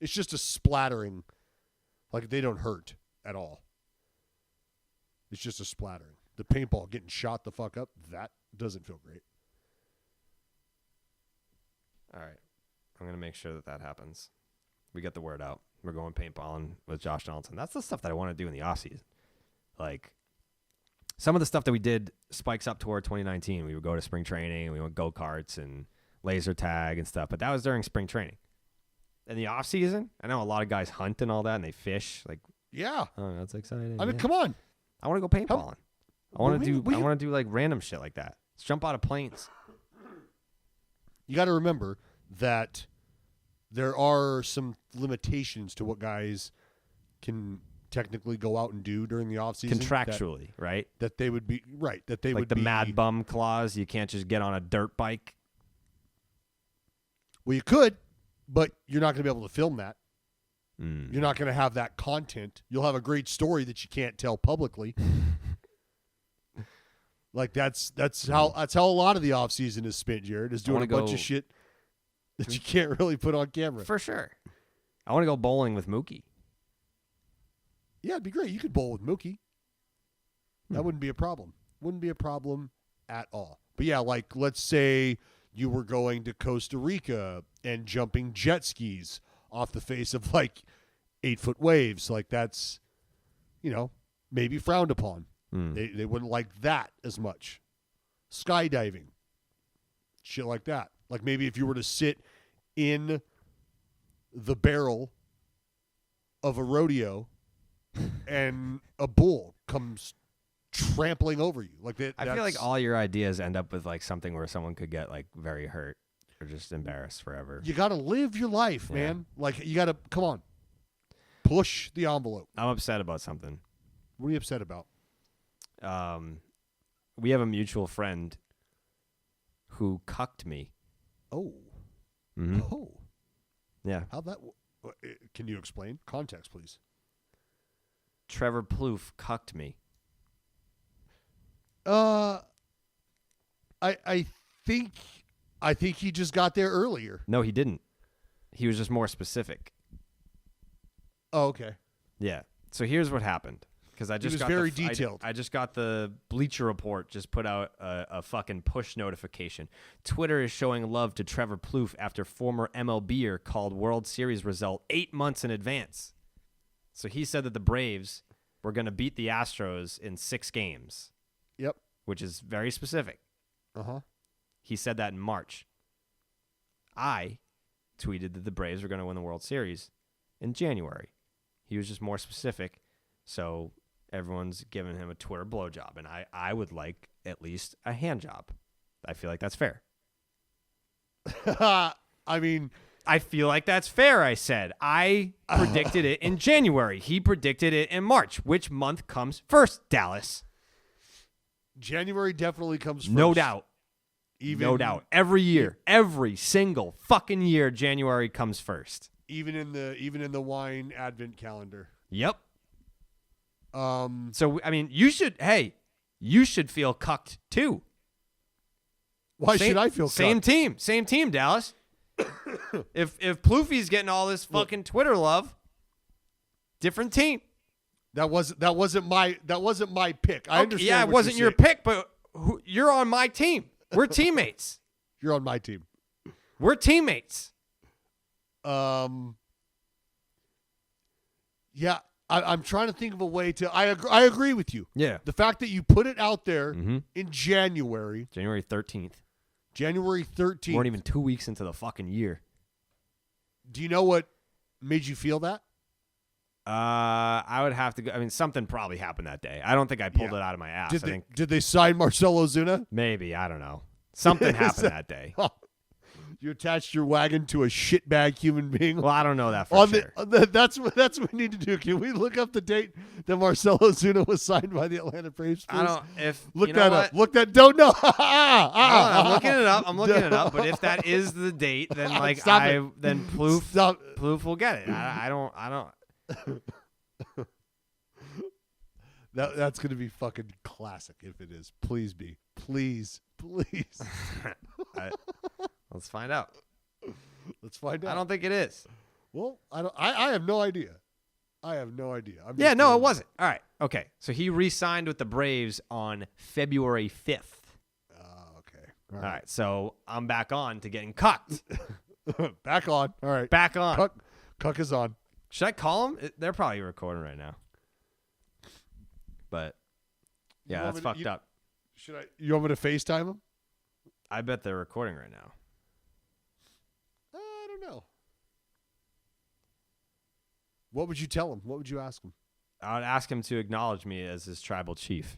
It's just a splattering. Like, they don't hurt at all. It's just a splattering. The paintball getting shot the fuck up, that doesn't feel great. All right. I'm going to make sure that happens. We get the word out. We're going paintballing with Josh Donaldson. That's the stuff that I want to do in the offseason. Like, some of the stuff that we did spikes up toward 2019. We would go to spring training, and we went go-karts and laser tag and stuff, but that was during spring training. In the offseason, I know a lot of guys hunt and all that, and they fish. Like, yeah. Oh, that's exciting. I mean, come on. I want to go paintballing. I want to do like random shit like that. Let's jump out of planes. You got to remember that there are some limitations to what guys can technically go out and do during the offseason. Contractually, right? That they would be right. That they like would the be, mad bum clause. You can't just get on a dirt bike. Well, you could, but you're not going to be able to film that. Mm. You're not going to have that content. You'll have a great story that you can't tell publicly. Like that's how a lot of the offseason is spent, Jared, is doing a bunch of shit that you can't really put on camera. For sure. I want to go bowling with Mookie. Yeah, it'd be great. You could bowl with Mookie. That wouldn't be a problem. Wouldn't be a problem at all. But yeah, like let's say you were going to Costa Rica and jumping jet skis off the face of like 8-foot waves. Like that's, maybe frowned upon. They wouldn't like that as much. Skydiving. Shit like that. Like maybe if you were to sit in the barrel of a rodeo and a bull comes trampling over you. Like that. I feel like all your ideas end up with like something where someone could get like very hurt or just embarrassed forever. You got to live your life, man. Like you got to, come on. Push the envelope. I'm upset about something. What are you upset about? We have a mutual friend who cucked me. Oh. Mm-hmm. Oh. Yeah. How that? Can you explain? Context, please. Trevor Plouffe cucked me. I think he just got there earlier. No, he didn't. He was just more specific. Oh, okay. Yeah. So here's what happened. Because I just got very detailed. I just got the Bleacher Report just put out a fucking push notification. Twitter is showing love to Trevor Plouffe after former MLBer called World Series result 8 months in advance. So he said that the Braves were going to beat the Astros in 6 games. Yep. Which is very specific. Uh-huh. He said that in March. I tweeted that the Braves were going to win the World Series in January. He was just more specific. So everyone's giving him a Twitter blowjob, and I would like at least a hand job. I feel like that's fair. I mean, I feel like that's fair, I said. I predicted it in January. He predicted it in March. Which month comes first, Dallas? January definitely comes first. No doubt. No doubt. Every year, every single fucking year, January comes first. Even in the wine advent calendar. Yep. So I mean, you should feel cucked too. Why should I feel cucked? Same team, Dallas. if Plouffi's getting all this fucking Twitter love, different team. That wasn't my pick. I understand. Yeah, it wasn't your pick, but you're on my team. We're teammates. You're on my team. We're teammates. Yeah. I'm trying to think of a way to. I agree with you. Yeah. The fact that you put it out there in January 13th. January 13th. Weren't even 2 weeks into the fucking year. Do you know what made you feel that? I would have to go. I mean, something probably happened that day. I don't think I pulled it out of my ass. Did they sign Marcell Ozuna? Maybe. I don't know. Something happened that day. You attached your wagon to a shitbag human being. Well, I don't know that for sure. That's what we need to do. Can we look up the date that Marcell Ozuna was signed by the Atlanta Braves? Please? I don't. If look you know that what? up. Look that. Don't know. I'm looking it up. I'm looking it up. But if that is the date, then like then Plouffe will get it. I don't. That's gonna be fucking classic if it is. Please be. Please. Let's find out. Let's find out. I don't think it is. Well, I have no idea. It wasn't. All right. Okay. So he re-signed with the Braves on February 5th. Okay. All right. So I'm back on to getting cucked. Back on. All right. Back on. Cuck is on. Should I call them? They're probably recording right now. But yeah, that's fucked up. You want me to FaceTime them? I bet they're recording right now. I don't know. What would you tell him? What would you ask him? I would ask him to acknowledge me as his tribal chief.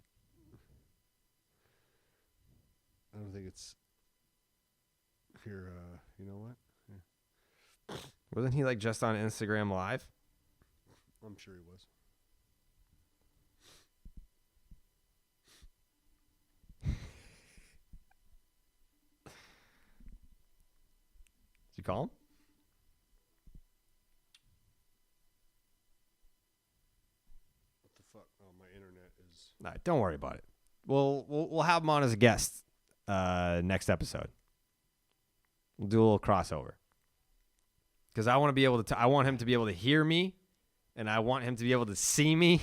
I don't think it's here. You know what? Yeah. Wasn't he like just on Instagram Live? I'm sure he was. Did you call him? What the fuck? Oh, my internet is. All right, don't worry about it. We'll have him on as a guest next episode. We'll do a little crossover because I want to be able to. I want him to be able to hear me, and I want him to be able to see me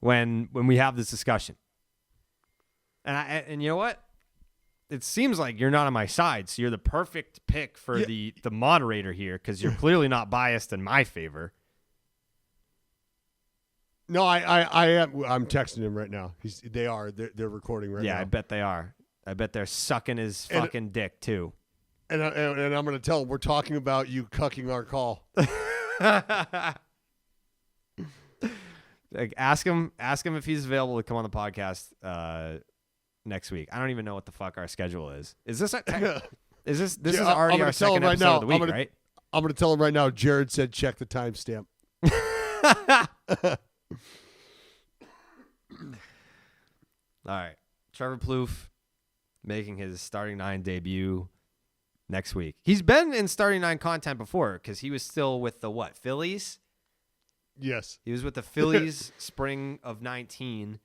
when we have this discussion. And you know what? It seems like you're not on my side, so you're the perfect pick for the moderator here because you're clearly not biased in my favor. No, I am. I'm texting him right now. They're recording right now. Yeah, I bet they are. I bet they're sucking his fucking dick too. And I'm going to tell him we're talking about you cucking our call. Like, ask him if he's available to come on the podcast next week. I don't even know what the fuck our schedule is. Is this is already our second episode of the week, right? I'm going to tell him right now. Jared said check the timestamp. All right. Trevor Plouffe making his starting nine debut next week. He's been in starting nine content before because he was still with the Phillies? Yes. He was with the Phillies spring of 19.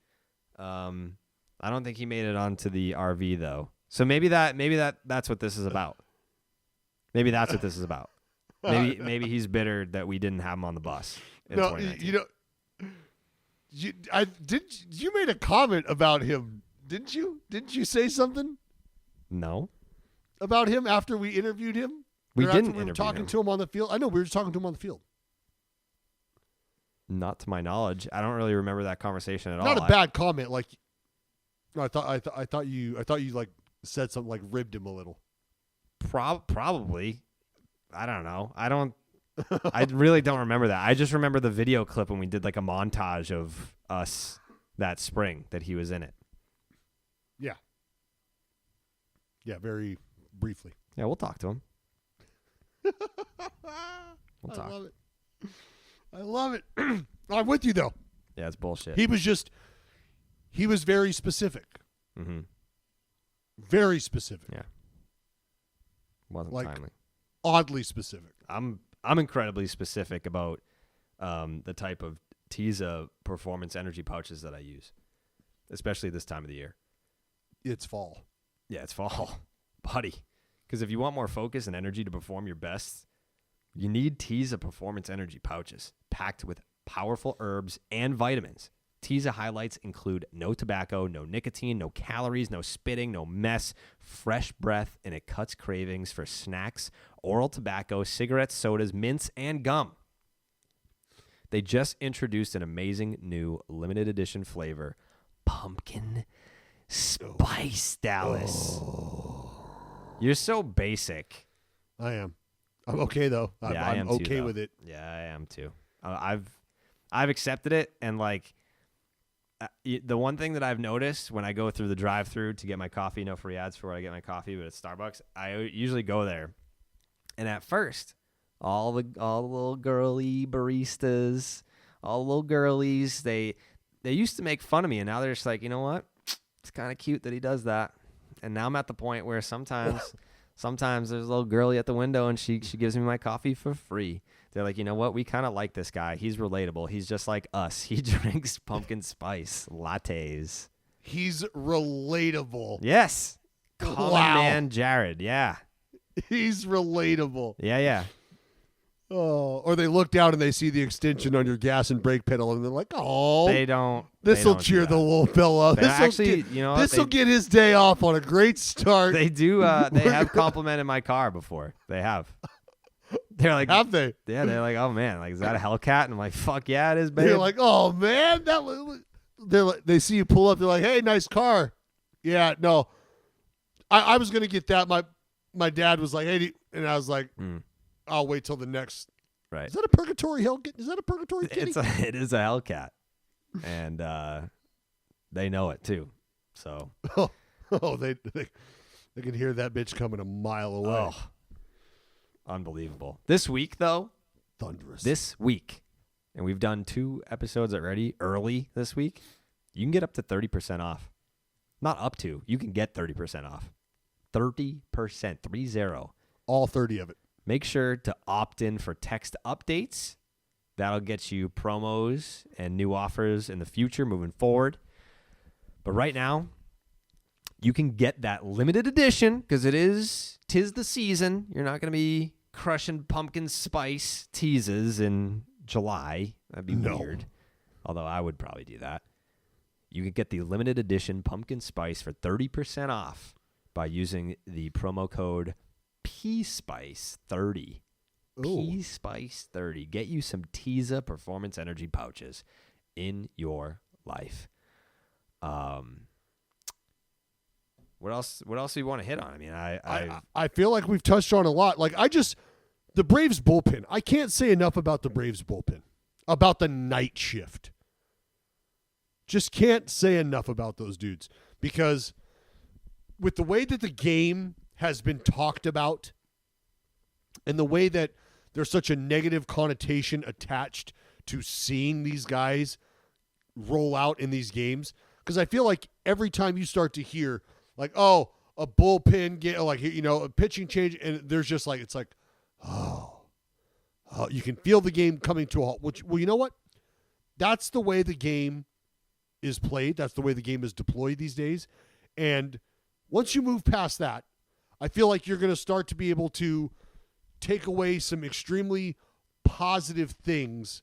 I don't think he made it onto the RV though. So maybe that's what this is about. Maybe that's what this is about. Maybe he's bitter that we didn't have him on the bus in 2019. You made a comment about him, didn't you? Didn't you say something? No. About him after we interviewed him? We didn't were interview talking him. to him on the field. I know we were just talking to him on the field. Not to my knowledge. I don't really remember that conversation at all. Not a bad comment. Like, no, I thought you like said something like ribbed him a little. Probably. I don't know. I really don't remember that. I just remember the video clip when we did like a montage of us that spring that he was in it. Yeah. Yeah, very briefly. Yeah, we'll talk to him. We'll talk. I love it. I'm with you though. Yeah, it's bullshit. He was very specific. Mm-hmm. Very specific. Yeah. Wasn't like, timely. Oddly specific. I'm incredibly specific about the type of Teza performance energy pouches that I use, especially this time of the year. It's fall. Yeah, it's fall, buddy. Because if you want more focus and energy to perform your best, you need Teza performance energy pouches packed with powerful herbs and vitamins. Teza highlights include no tobacco, no nicotine, no calories, no spitting, no mess, fresh breath, and it cuts cravings for snacks, oral tobacco, cigarettes, sodas, mints, and gum. They just introduced an amazing new limited edition flavor, pumpkin spice, Dallas. Oh. You're so basic. I am. I'm okay though. Yeah, I'm too, okay though. with it. Yeah, I am too. I've accepted it, and like, the one thing that I've noticed when I go through the drive-through to get my coffee, no free ads for where I get my coffee, but it's Starbucks. I usually go there, and at first, all the little girly baristas, all the little girlies, they used to make fun of me, and now they're just like, you know what? It's kind of cute that he does that. And now I'm at the point where sometimes there's a little girlie at the window, and she gives me my coffee for free. They're like, you know what? We kind of like this guy. He's relatable. He's just like us. He drinks pumpkin spice lattes. He's relatable. Yes. Common Wow. man Jared. Yeah. He's relatable. Yeah. Oh, or they look down and they see the extension on your gas and brake pedal, and they're like, "Oh, They don't. this will do cheer that. the little fella. They actually, you know what? This will get his day off on a great start." They do. They have complimented my car before. They have. They're like, Have they? Yeah, they're like, oh man, like, is that a Hellcat? And I'm like, fuck yeah, it is, babe. They're like, "Oh man, that was." They see you pull up. They're like, "Hey, nice car." Yeah, no, I was gonna get that. My dad was like, "Hey," and I was like, "I'll wait till the next." Right. Is that a purgatory hell? Is that a purgatory kitty? It is a Hellcat, and they know it too. So. Oh, they can hear that bitch coming a mile away. Oh, unbelievable. This week, though. Thunderous. This week, and we've done 2 episodes already early this week, you can get up to 30% off. Not up to. You can get 30% off. 30%. 30. All 30 of it. Make sure to opt in for text updates. That'll get you promos and new offers in the future moving forward. But right now, you can get that limited edition because tis the season. You're not going to be crushing pumpkin spice teases in July. That'd be weird. Although I would probably do that. You can get the limited edition pumpkin spice for 30% off by using the promo code PSpice30. PSpice30. Get you some Teza Performance Energy pouches in your life. What else do you want to hit on? I mean, I feel like we've touched on a lot. Like the Braves bullpen. I can't say enough about the Braves bullpen. About the night shift. Just can't say enough about those dudes because with the way that the game has been talked about and the way that there's such a negative connotation attached to seeing these guys roll out in these games, because I feel like every time you start to hear like, oh, a bullpen get like, you know, a pitching change, and there's just like, it's like, oh, you can feel the game coming to a halt. Which, well, you know what? That's the way the game is played. That's the way the game is deployed these days. And once you move past that, I feel like you're going to start to be able to take away some extremely positive things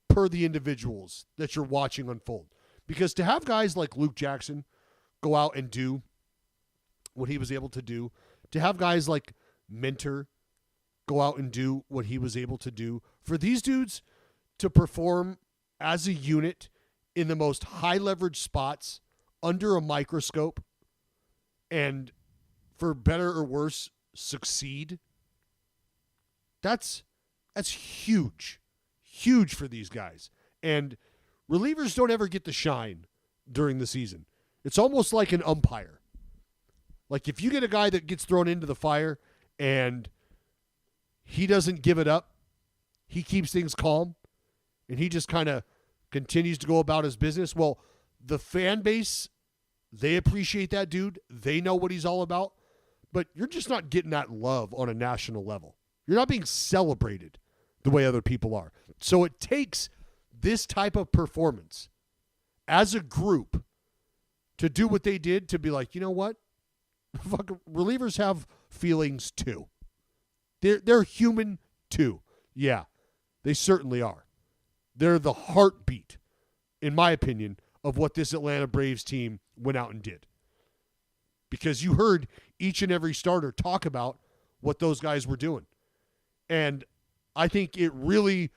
per the individuals that you're watching unfold. Because to have guys like Luke Jackson go out and do what he was able to do, to have guys like Mentor go out and do what he was able to do, for these dudes to perform as a unit in the most high leverage spots under a microscope and for better or worse succeed, that's huge for these guys. And relievers don't ever get to shine during the season. It's almost like an umpire. Like if you get a guy that gets thrown into the fire and he doesn't give it up, he keeps things calm, and he just kind of continues to go about his business. Well, the fan base, they appreciate that dude. They know what he's all about. But you're just not getting that love on a national level. You're not being celebrated the way other people are. So it takes this type of performance as a group to do what they did, to be like, you know what? Fucking relievers have feelings too. They're human too. Yeah, they certainly are. They're the heartbeat, in my opinion, of what this Atlanta Braves team went out and did. Because you heard each and every starter talk about what those guys were doing. And I think it really,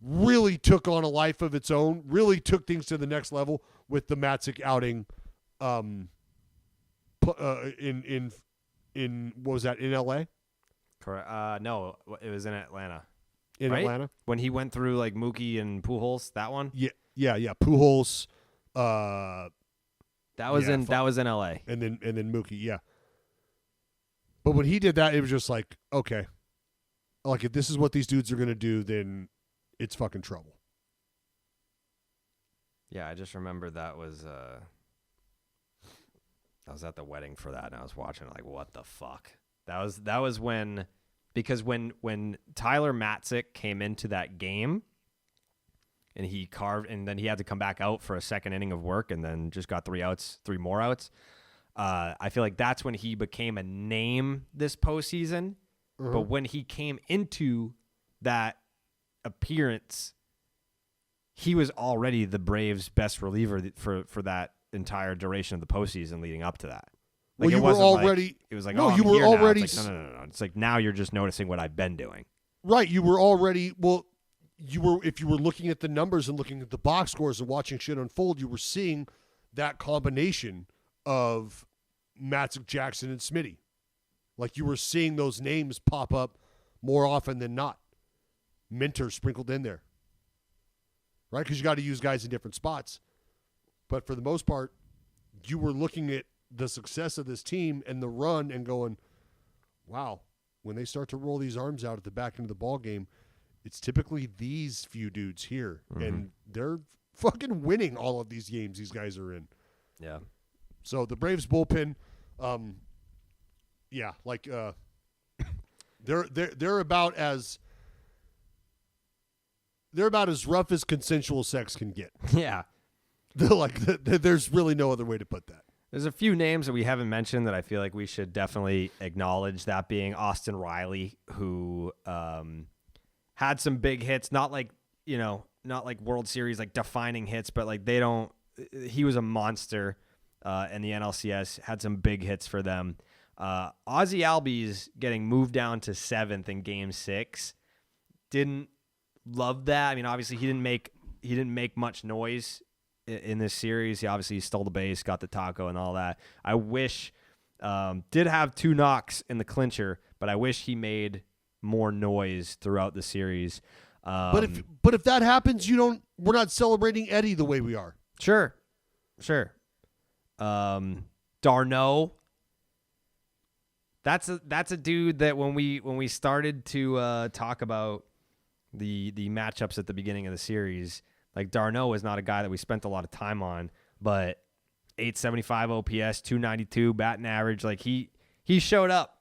really took on a life of its own, really took things to the next level with the Matzik outing in what was that, in L.A.? Correct. No, it was in Atlanta. in right? Atlanta. When he went through like Mookie and Pujols, that one? Yeah. Pujols. That was in LA. And then Mookie, yeah. But when he did that, it was just like, okay. Like if this is what these dudes are gonna do, then it's fucking trouble. Yeah, I just remember that was I was at the wedding for that and I was watching like what the fuck. That was when because when Tyler Matzik came into that game and he carved and then he had to come back out for a second inning of work and then just got three more outs. I feel like that's when he became a name this postseason. Uh-huh. But when he came into that appearance, he was already the Braves' best reliever for that entire duration of the postseason leading up to that. Like, well, you were already. It was like, no, oh, you I'm were here now. already. It's like, no. It's like now you're just noticing what I've been doing. Right, you were already. Well, you were. If you were looking at the numbers and looking at the box scores and watching shit unfold, you were seeing that combination of Matzik, Jackson, and Smitty. Like you were seeing those names pop up more often than not. Minter sprinkled in there. Right? Because you got to use guys in different spots. But for the most part, you were looking at the success of this team and the run and going, wow, when they start to roll these arms out at the back end of the ball game, it's typically these few dudes here. Mm-hmm. And they're fucking winning all of these games these guys are in. Yeah. So the Braves bullpen, they're about as rough as consensual sex can get. Yeah. There's really no other way to put that. There's a few names that we haven't mentioned that I feel like we should definitely acknowledge, that being Austin Riley, who had some big hits, not like World Series, like defining hits, but like he was a monster in the NLCS, had some big hits for them. Ozzie Albies getting moved down to 7th in Game 6. Didn't love that. I mean, obviously he didn't make much noise in this series. He obviously stole the base, got the taco and all that. I wish did have 2 knocks in the clincher, but I wish he made more noise throughout the series. But if that happens, we're not celebrating Eddie the way we are. Sure. Darno. That's a dude that when we started to talk about the matchups at the beginning of the series, like Darno is not a guy that we spent a lot of time on, but 875 OPS, 292 batting average, like he showed up.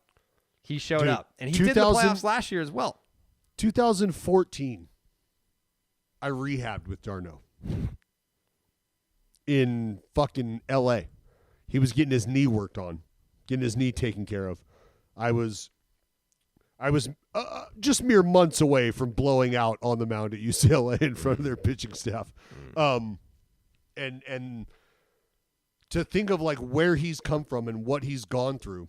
He showed up, and he did the playoffs last year as well. 2014, I rehabbed with Darno in fucking L.A. He was getting his knee worked on, getting his knee taken care of. I was just mere months away from blowing out on the mound at UCLA in front of their pitching staff. And to think of like where he's come from and what he's gone through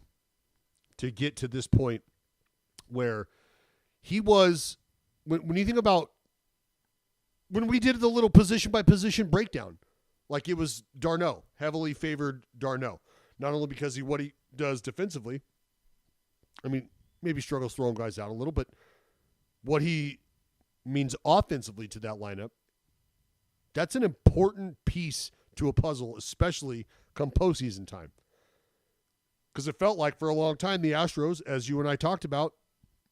to get to this point where he was, when you think about when we did the little position by position breakdown, like it was Darno, heavily favored Darno, not only because what he does defensively, I mean, maybe struggles throwing guys out a little, but what he means offensively to that lineup, that's an important piece to a puzzle, especially come postseason time. Because it felt like for a long time the Astros, as you and I talked about,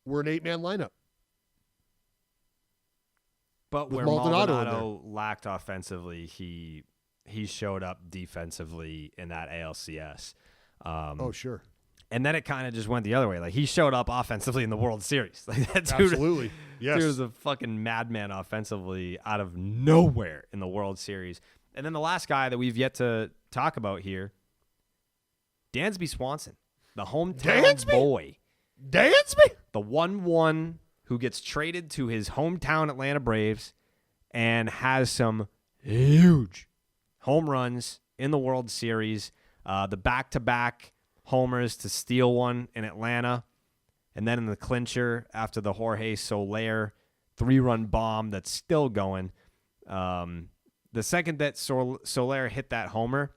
were an 8-man lineup. But where Maldonado lacked offensively, he showed up defensively in that ALCS. Sure. And then it kind of just went the other way. Like he showed up offensively in the World Series. Like that dude, absolutely, yes. Dude was a fucking madman offensively out of nowhere in the World Series. And then the last guy that we've yet to talk about here, Dansby Swanson, the hometown boy. Dansby, the 1-1 who gets traded to his hometown Atlanta Braves and has some huge home runs in the World Series. The back-to-back homers to steal one in Atlanta, and then in the clincher after the Jorge Soler 3-run bomb that's still going. The second that Soler hit that homer,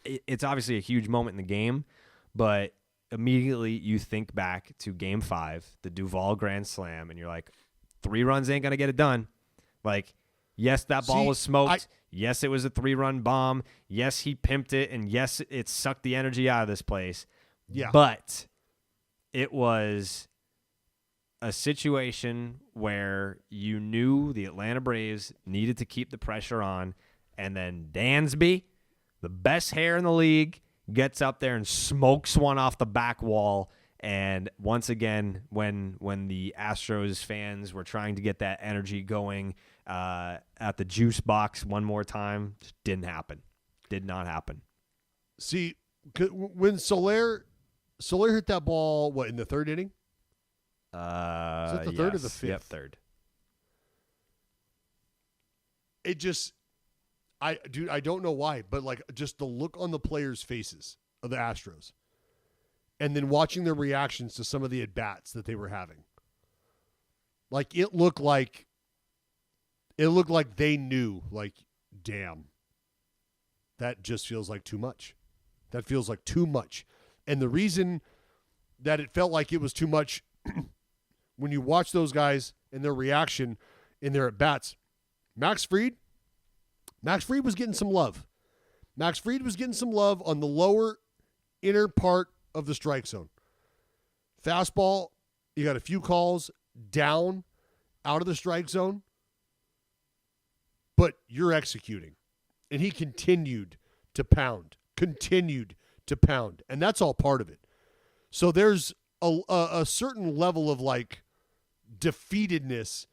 it's obviously a huge moment in the game, but immediately you think back to Game 5, the Duvall Grand Slam, and you're like, 3 runs ain't going to get it done. Like, yes, that ball was smoked. Yes, it was a 3-run bomb. Yes, he pimped it. And yes, it sucked the energy out of this place. Yeah. But it was a situation where you knew the Atlanta Braves needed to keep the pressure on. And then Dansby, the best hair in the league, gets up there and smokes one off the back wall. And once again, when the Astros fans were trying to get that energy going at the juice box one more time, just didn't happen. Did not happen. See, when Soler hit that ball, what, in the 3rd inning? Is that the 3rd or the 5th? Yep, 3rd. It just, I don't know why, but like just the look on the players' faces of the Astros, and then watching their reactions to some of the at-bats that they were having. Like, it looked like they knew, like, damn, that just feels like too much. That feels like too much. And the reason that it felt like it was too much, when you watch those guys and their reaction in their at-bats, Max Fried was getting some love. Max Fried was getting some love on the lower inner part of the strike zone. Fastball, you got a few calls down out of the strike zone, but you're executing. And he continued to pound, and that's all part of it. So there's a certain level of like defeatedness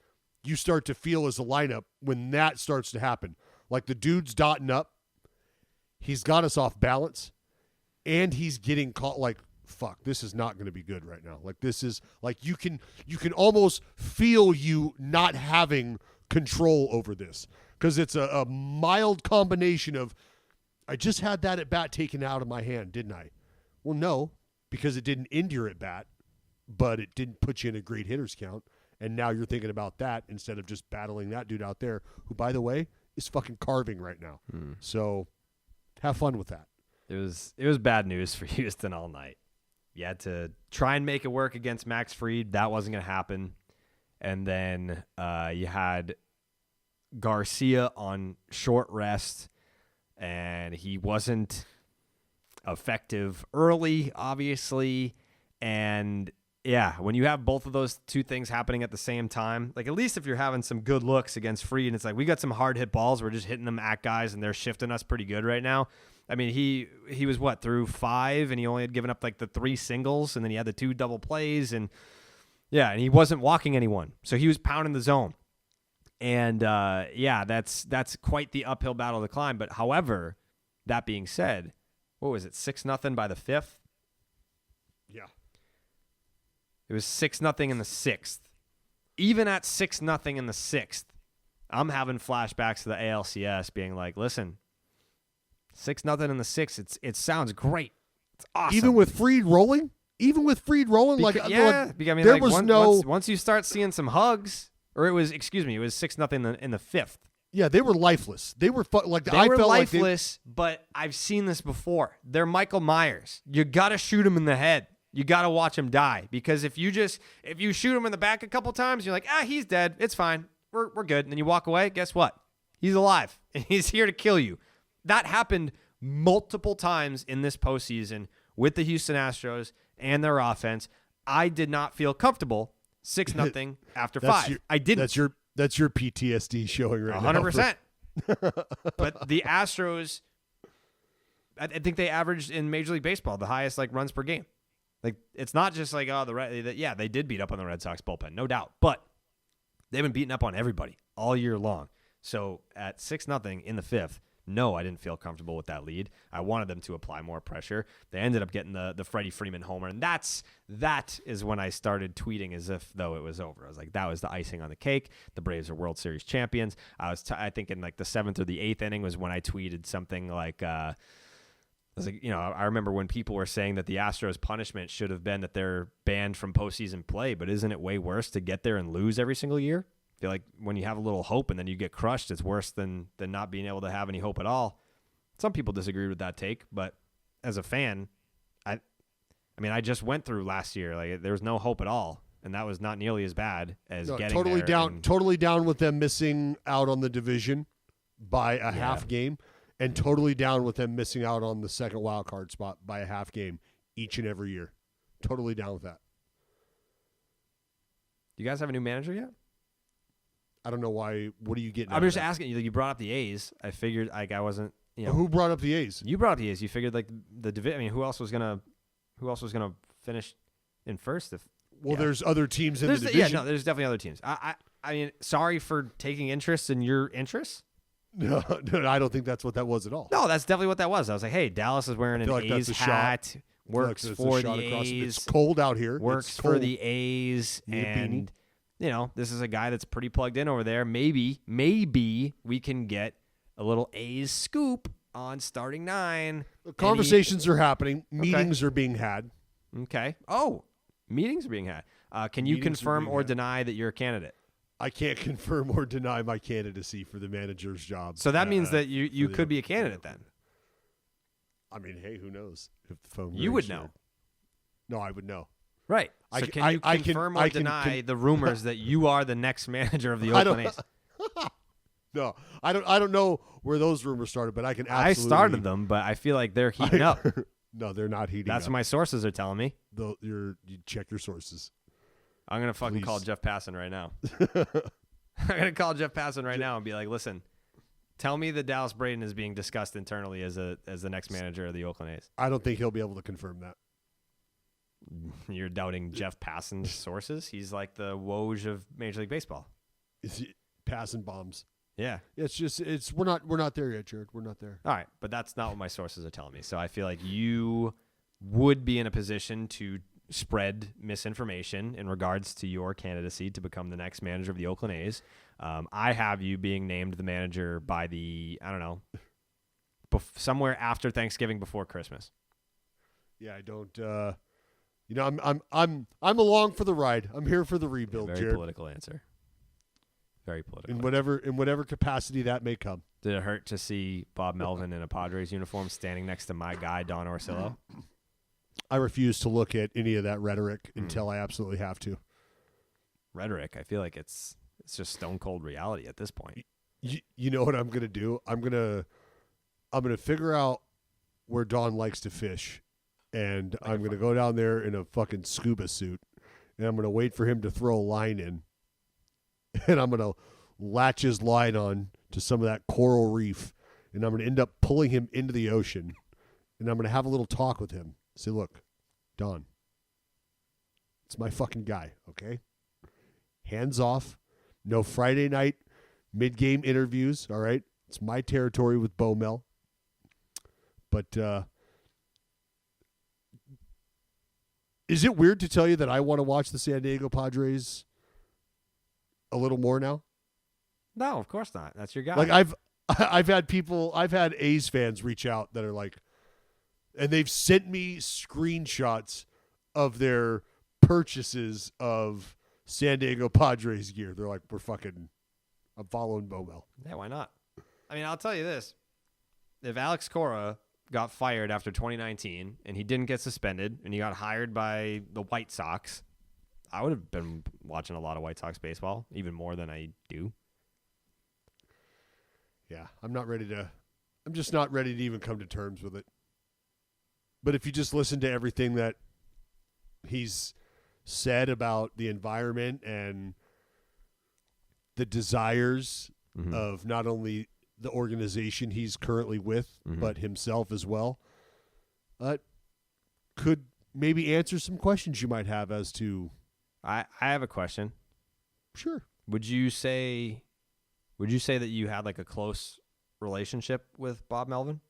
you start to feel as a lineup when that starts to happen. Like, the dude's dotting up, he's got us off balance, and he's getting caught. Like, fuck, this is not going to be good right now. Like, this is like, you can almost feel you not having control over this, because it's a mild combination of, I just had that at bat taken out of my hand, didn't I? Well, no, because it didn't end your at bat, but it didn't put you in a great hitters count, and now you're thinking about that instead of just battling that dude out there, who, by the way, is fucking carving right now. So have fun with that. It was bad news for Houston all night. You had to try and make it work against Max Fried. That wasn't going to happen. And then you had Garcia on short rest, and he wasn't effective early, obviously. And yeah, when you have both of those two things happening at the same time, like, at least if you're having some good looks against Fried, and it's like, we got some hard hit balls, we're just hitting them at guys, and they're shifting us pretty good right now. I mean, he was through 5, and he only had given up like the 3 singles, and then he had the 2 double plays, and yeah, and he wasn't walking anyone, so he was pounding the zone. And that's quite the uphill battle to climb. But however, that being said, what was it, 6-0 by the 5th? Yeah. It was 6-0 in the 6th. Even at 6-0 in the 6th, I'm having flashbacks to the ALCS, being like, listen, 6-0 in the 6th, it sounds great. It's awesome. Even with Fried rolling? I feel like there was once you start seeing some hugs, or it was 6-0 in the 5th. Yeah, they were lifeless. They were lifeless, but I've seen this before. They're Michael Myers. You got to shoot him in the head. You got to watch him die, because if you shoot him in the back a couple times, you're like, he's dead. It's fine. We're good. And then you walk away. Guess what? He's alive, and he's here to kill you. That happened multiple times in this postseason with the Houston Astros and their offense. I did not feel comfortable 6-0 after 5. I didn't. That's your PTSD showing right now. 100%. But the Astros, I think they averaged in Major League Baseball the highest runs per game. Like, it's not just like, they did beat up on the Red Sox bullpen, no doubt, but they've been beating up on everybody all year long. So at 6-0 in the 5th, no, I didn't feel comfortable with that lead. I wanted them to apply more pressure. They ended up getting the Freddie Freeman homer, and that is when I started tweeting as if though it was over. I was like, that was the icing on the cake. The Braves are World Series champions. I think in like the 7th or the 8th inning was when I tweeted something like, I was like, I remember when people were saying that the Astros' punishment should have been that they're banned from postseason play, but isn't it way worse to get there and lose every single year? I feel like when you have a little hope and then you get crushed, it's worse than not being able to have any hope at all. Some people disagreed with that take, but as a fan, I just went through last year. Like, there was no hope at all. and that was not nearly as bad as getting totally there. down. Totally down with them missing out on the division by a half game, and totally down with them missing out on the second wild card spot by a half game each and every year. Totally down with that. Do you guys have a new manager yet? I don't know why. What are you getting? I'm just asking you. You brought up the A's. I figured like I wasn't. You know, who brought up the A's? You brought up the A's. You figured like the division. I mean, who else was gonna finish in first? There's other teams in the division. Yeah, no, there's definitely other teams. I mean, sorry for taking interest in your interests. No, I don't think that's what that was at all. No, that's definitely what that was. I was like, hey, Dallas is wearing an A's hat. Works for the A's. It's cold out here. Works for the A's, and you know, this is a guy that's pretty plugged in over there. Maybe we can get a little A's scoop on starting 9. Conversations are happening. Meetings are being had. Okay. Oh, meetings are being had. Can you confirm or deny that you're a candidate? I can't confirm or deny my candidacy for the manager's job. So that means that you could be a candidate then. I mean, hey, who knows? If the phone you would know. No, I would know. Right. So can you confirm or deny the rumors that you are the next manager of the Oakland A's? No, I don't know where those rumors started, but I can absolutely. I started them, but I feel like they're heating up. No, they're not heating up. That's what my sources are telling me. You check your sources. I'm going to fucking call Jeff Passan right now. I'm going to call Jeff Passan right now and be like, listen, tell me that Dallas Braden is being discussed internally as the next manager of the Oakland A's. I don't think he'll be able to confirm that. You're doubting Jeff Passan's sources? He's like the Woj of Major League Baseball. Is he passing bombs? Yeah. We're not there yet, Jared. We're not there. All right, but that's not what my sources are telling me. So I feel like you would be in a position to spread misinformation in regards to your candidacy to become the next manager of the Oakland A's. I have you being named the manager by somewhere after Thanksgiving, before Christmas. Yeah, I don't. I'm along for the ride. I'm here for the rebuild. Very Jared. political answer. Very political. In whatever capacity that may come. Did it hurt to see Bob Melvin in a Padres uniform standing next to my guy Don Orsillo? I refuse to look at any of that rhetoric until I absolutely have to. Rhetoric, I feel like it's just stone cold reality at this point. You know what I'm gonna do? I'm gonna figure out where Don likes to fish, and I'm gonna go down there in a fucking scuba suit, and I'm gonna wait for him to throw a line in, and I'm gonna latch his line on to some of that coral reef, and I'm gonna end up pulling him into the ocean, and I'm gonna have a little talk with him. Say, look, Don, it's my fucking guy, okay? Hands off. No Friday night mid-game interviews, all right? It's my territory with Bo Mel. But is it weird to tell you that I want to watch the San Diego Padres a little more now? No, of course not. That's your guy. Like I've had A's fans reach out that are like, and they've sent me screenshots of their purchases of San Diego Padres gear. They're like, I'm following Bo Mel. Yeah, why not? I mean, I'll tell you this. If Alex Cora got fired after 2019 and he didn't get suspended and he got hired by the White Sox, I would have been watching a lot of White Sox baseball, even more than I do. Yeah, I'm just not ready to even come to terms with it. But if you just listen to everything that he's said about the environment and the desires of not only the organization he's currently with, but himself as well, could maybe answer some questions you might have as to. I have a question. Sure. Would you say that you had like a close relationship with Bob Melvin?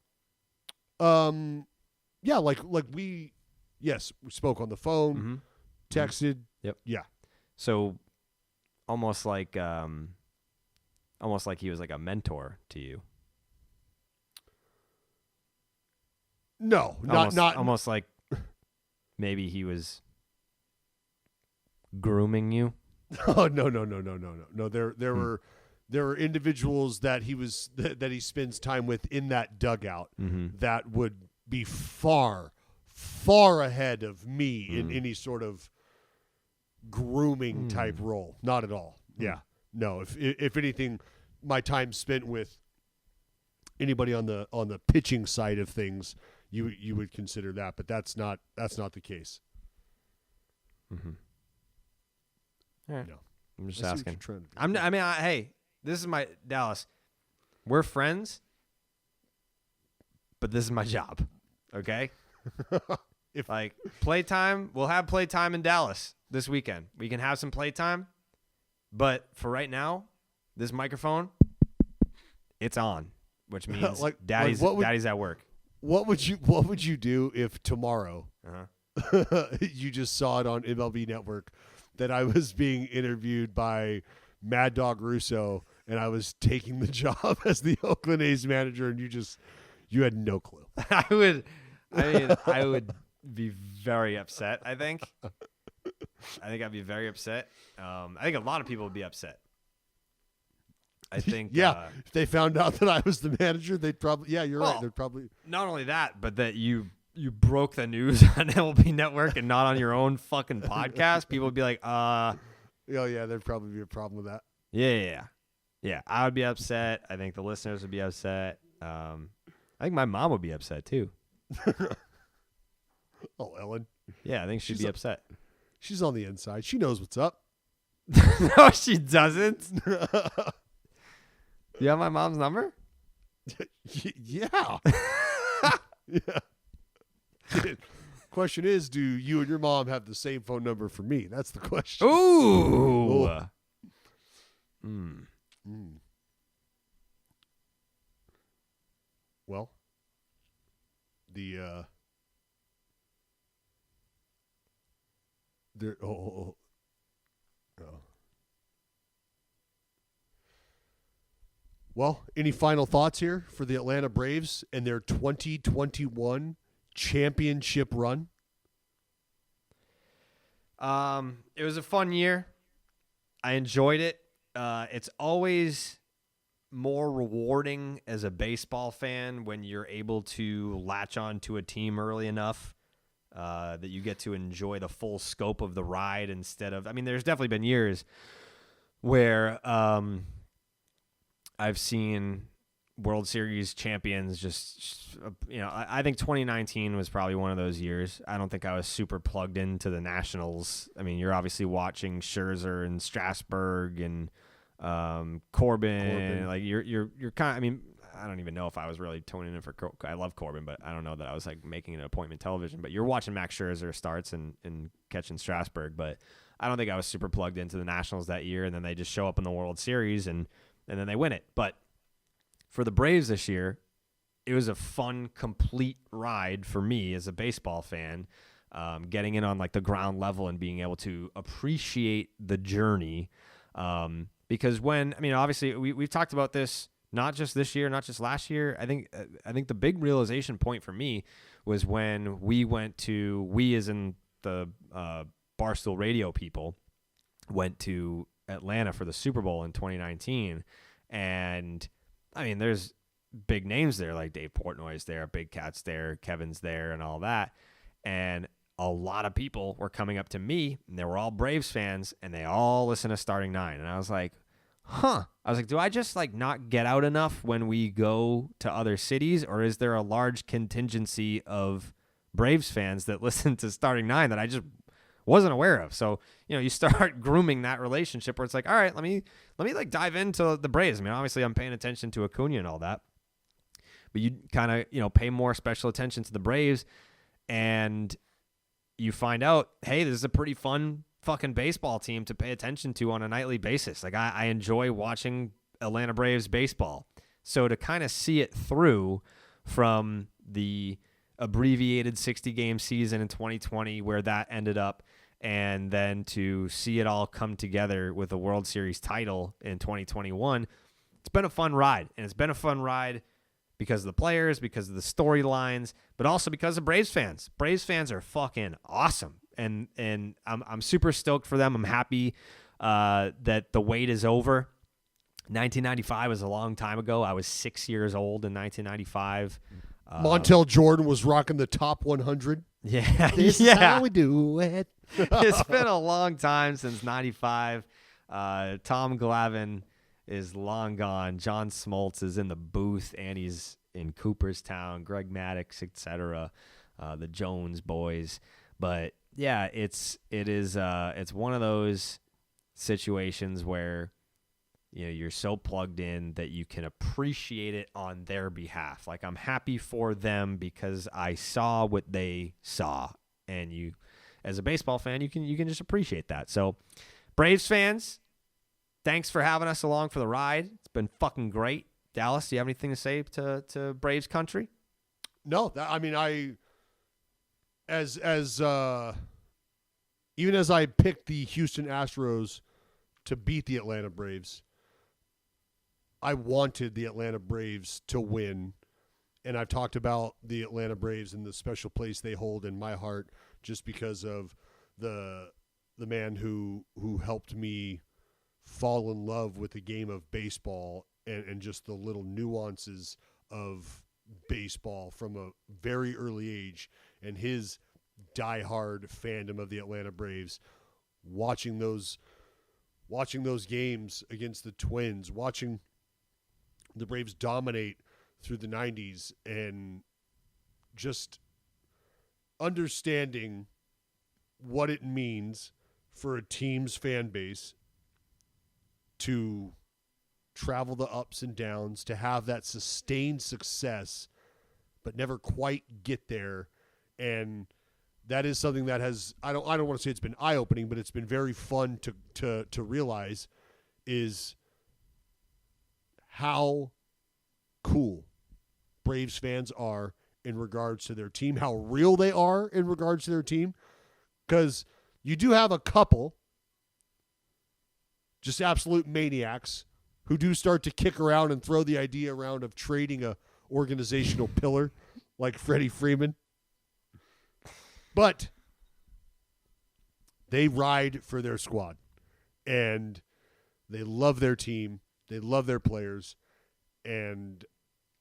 Yeah, we spoke on the phone, texted. Yep. Yeah. So almost like he was like a mentor to you. No, not almost like maybe he was grooming you. Oh, no. There were individuals that he spends time with in that dugout that would be far, far ahead of me in any sort of grooming type role. Not at all. Yeah. No, if anything, my time spent with anybody on the pitching side of things, you would consider that, but that's not the case. Mm-hmm. All right. No. I'm just I see what asking. you're trying to do. Hey, this is my Dallas. We're friends, but this is my job. Okay? If Like playtime, we'll have playtime in Dallas this weekend. We can have some playtime, but for right now, this microphone, it's on, which means daddy's at work. What would you do if tomorrow you just saw it on MLB Network that I was being interviewed by Mad Dog Russo and I was taking the job as the Oakland A's manager and you had no clue? I would be very upset, I think. I'd be very upset. I think a lot of people would be upset. I think if they found out that I was the manager, they'd probably you're right. They'd probably not only that, but that you broke the news on MLB Network and not on your own fucking podcast. People would be like, there'd probably be a problem with that. Yeah. I would be upset. I think the listeners would be upset. I think my mom would be upset too. Oh, Ellen. Yeah, I think she'd be upset. She's on the inside. She knows what's up. No, she doesn't. You have my mom's number? Yeah. Yeah. Question is, do you and your mom have the same phone number for me? That's the question. Ooh. Well, the there. Oh. Well, any final thoughts here for the Atlanta Braves and their 2021 championship run? It was a fun year. I enjoyed it. It's always more rewarding as a baseball fan when you're able to latch on to a team early enough that you get to enjoy the full scope of the ride instead of, there's definitely been years where I've seen World Series champions just I think 2019 was probably one of those years. I don't think I was super plugged into the Nationals. You're obviously watching Scherzer and Strasburg and Corbin. Like you're kind of, I don't even know if I was really tuning in for I love Corbin, but I don't know that I was like making an appointment television. But you're watching Max Scherzer starts and catching Strasburg, but I don't think I was super plugged into the Nationals that year. And then they just show up in the World Series and then they win it. But for the Braves this year, it was a fun, complete ride for me as a baseball fan, getting in on like the ground level and being able to appreciate the journey. Because obviously we've talked about this, not just this year, not just last year. I think the big realization point for me was when we as in the Barstool radio people, went to Atlanta for the Super Bowl in 2019. And there's big names there, like Dave Portnoy's there, Big Cat's there, Kevin's there, and all that. And a lot of people were coming up to me, and they were all Braves fans, and they all listen to Starting Nine. And I was like, do I just like not get out enough when we go to other cities, or is there a large contingency of Braves fans that listen to Starting Nine that I just wasn't aware of? So, you start grooming that relationship where it's like, all right, let me like dive into the Braves. Obviously I'm paying attention to Acuna and all that, but you kind of, pay more special attention to the Braves, and you find out, hey, this is a pretty fun fucking baseball team to pay attention to on a nightly basis. Like I enjoy watching Atlanta Braves baseball. So to kind of see it through from the abbreviated 60-game season in 2020 where that ended up, and then to see it all come together with a World Series title in 2021, it's been a fun ride. And it's been a fun ride because of the players, because of the storylines, but also because of Braves fans. Braves fans are fucking awesome. And I'm super stoked for them. I'm happy that the wait is over. 1995 was a long time ago. I was 6 years old in 1995. Montel Jordan was rocking the top 100. Yeah. This is how we do it. It's been a long time since 95. Tom Glavine is long gone. John Smoltz is in the booth, and he's in Cooperstown. Greg Maddux, etc. The Jones boys. But yeah, it's one of those situations where you're so plugged in that you can appreciate it on their behalf. Like, I'm happy for them because I saw what they saw, and you, as a baseball fan, you can just appreciate that. So, Braves fans, thanks for having us along for the ride. It's been fucking great. Dallas, do you have anything to say to Braves country? No, even as I picked the Houston Astros to beat the Atlanta Braves, I wanted the Atlanta Braves to win, and I've talked about the Atlanta Braves and the special place they hold in my heart just because of the man who helped me fall in love with the game of baseball and just the little nuances of baseball from a very early age, and his diehard fandom of the Atlanta Braves, watching those games against the Twins, watching the Braves dominate through the 90s, and just understanding what it means for a team's fan base to travel the ups and downs, to have that sustained success, but never quite get there. And that is something that has, I don't want to say it's been eye-opening, but it's been very fun to realize is how cool Braves fans are in regards to their team, how real they are in regards to their team. Because you do have a couple just absolute maniacs who do start to kick around and throw the idea around of trading a organizational pillar like Freddie Freeman. But they ride for their squad, and they love their team. They love their players, and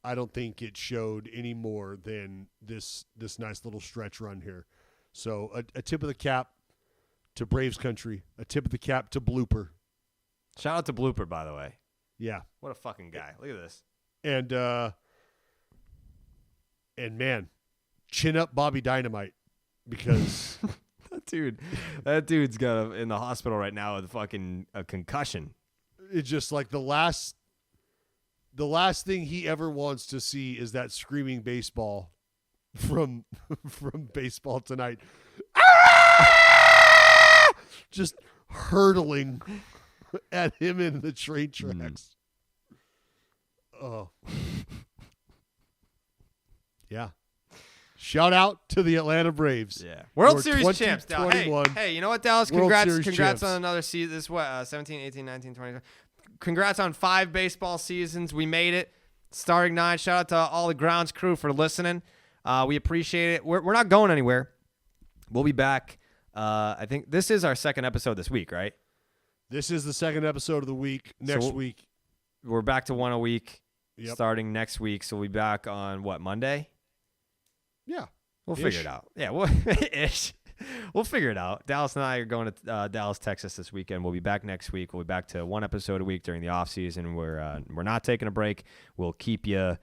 I don't think it showed any more than this nice little stretch run here. So a tip of the cap to Braves country, a tip of the cap to Blooper. Shout out to Blooper, by the way. Yeah. What a fucking guy. Look at this. And man, chin up Bobby Dynamite, because that dude's got in the hospital right now with fucking a concussion. It's just like the last thing he ever wants to see is that screaming baseball from Baseball Tonight. Ah! Just hurtling at him in the train tracks. Oh. Yeah. Shout out to the Atlanta Braves. Yeah. World Series champs. Hey, you know what, Dallas? Congrats on another season. This is what, 17, 18, 19, 20. Congrats on 5 baseball seasons. We made it. Starting 9. Shout out to all the grounds crew for listening. We appreciate it. We're not going anywhere. We'll be back. I think this is our second episode this week, right? This is the second episode of the week. Next week. We're back to one a week starting next week. So we'll be back on, what, Monday? Yeah. We'll figure it out. Yeah, we'll figure it out. Dallas and I are going to Dallas, Texas this weekend. We'll be back next week. We'll be back to one episode a week during the off season. We're not taking a break. We'll keep you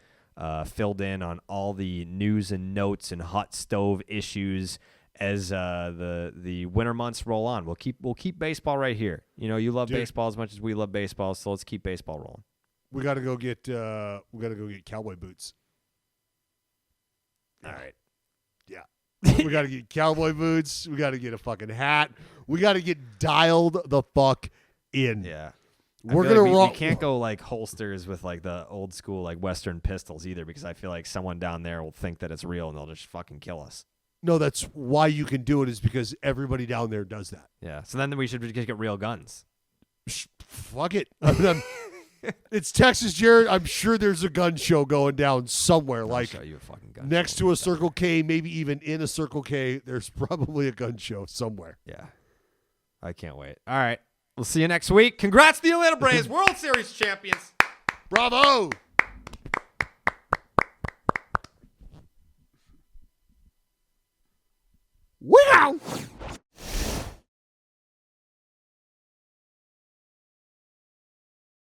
filled in on all the news and notes and hot stove issues as the winter months roll on. We'll keep baseball right here. You know, you love baseball as much as we love baseball, so let's keep baseball rolling. We got to go get cowboy boots. All right. Yeah. We got to get cowboy boots. We got to get a fucking hat. We got to get dialed the fuck in. Yeah. We're going to we can't go like holsters with like the old school like Western pistols either, because I feel like someone down there will think that it's real and they'll just fucking kill us. No, that's why you can do it, is because everybody down there does that. Yeah. So then we should just get real guns. Fuck it. It's Texas, Jared. I'm sure there's a gun show going down somewhere. I'll show you a fucking gun next show to a Circle K, maybe even in a Circle K. There's probably a gun show somewhere. Yeah. I can't wait. All right. We'll see you next week. Congrats to the Atlanta Braves, World Series champions. Bravo. Ow!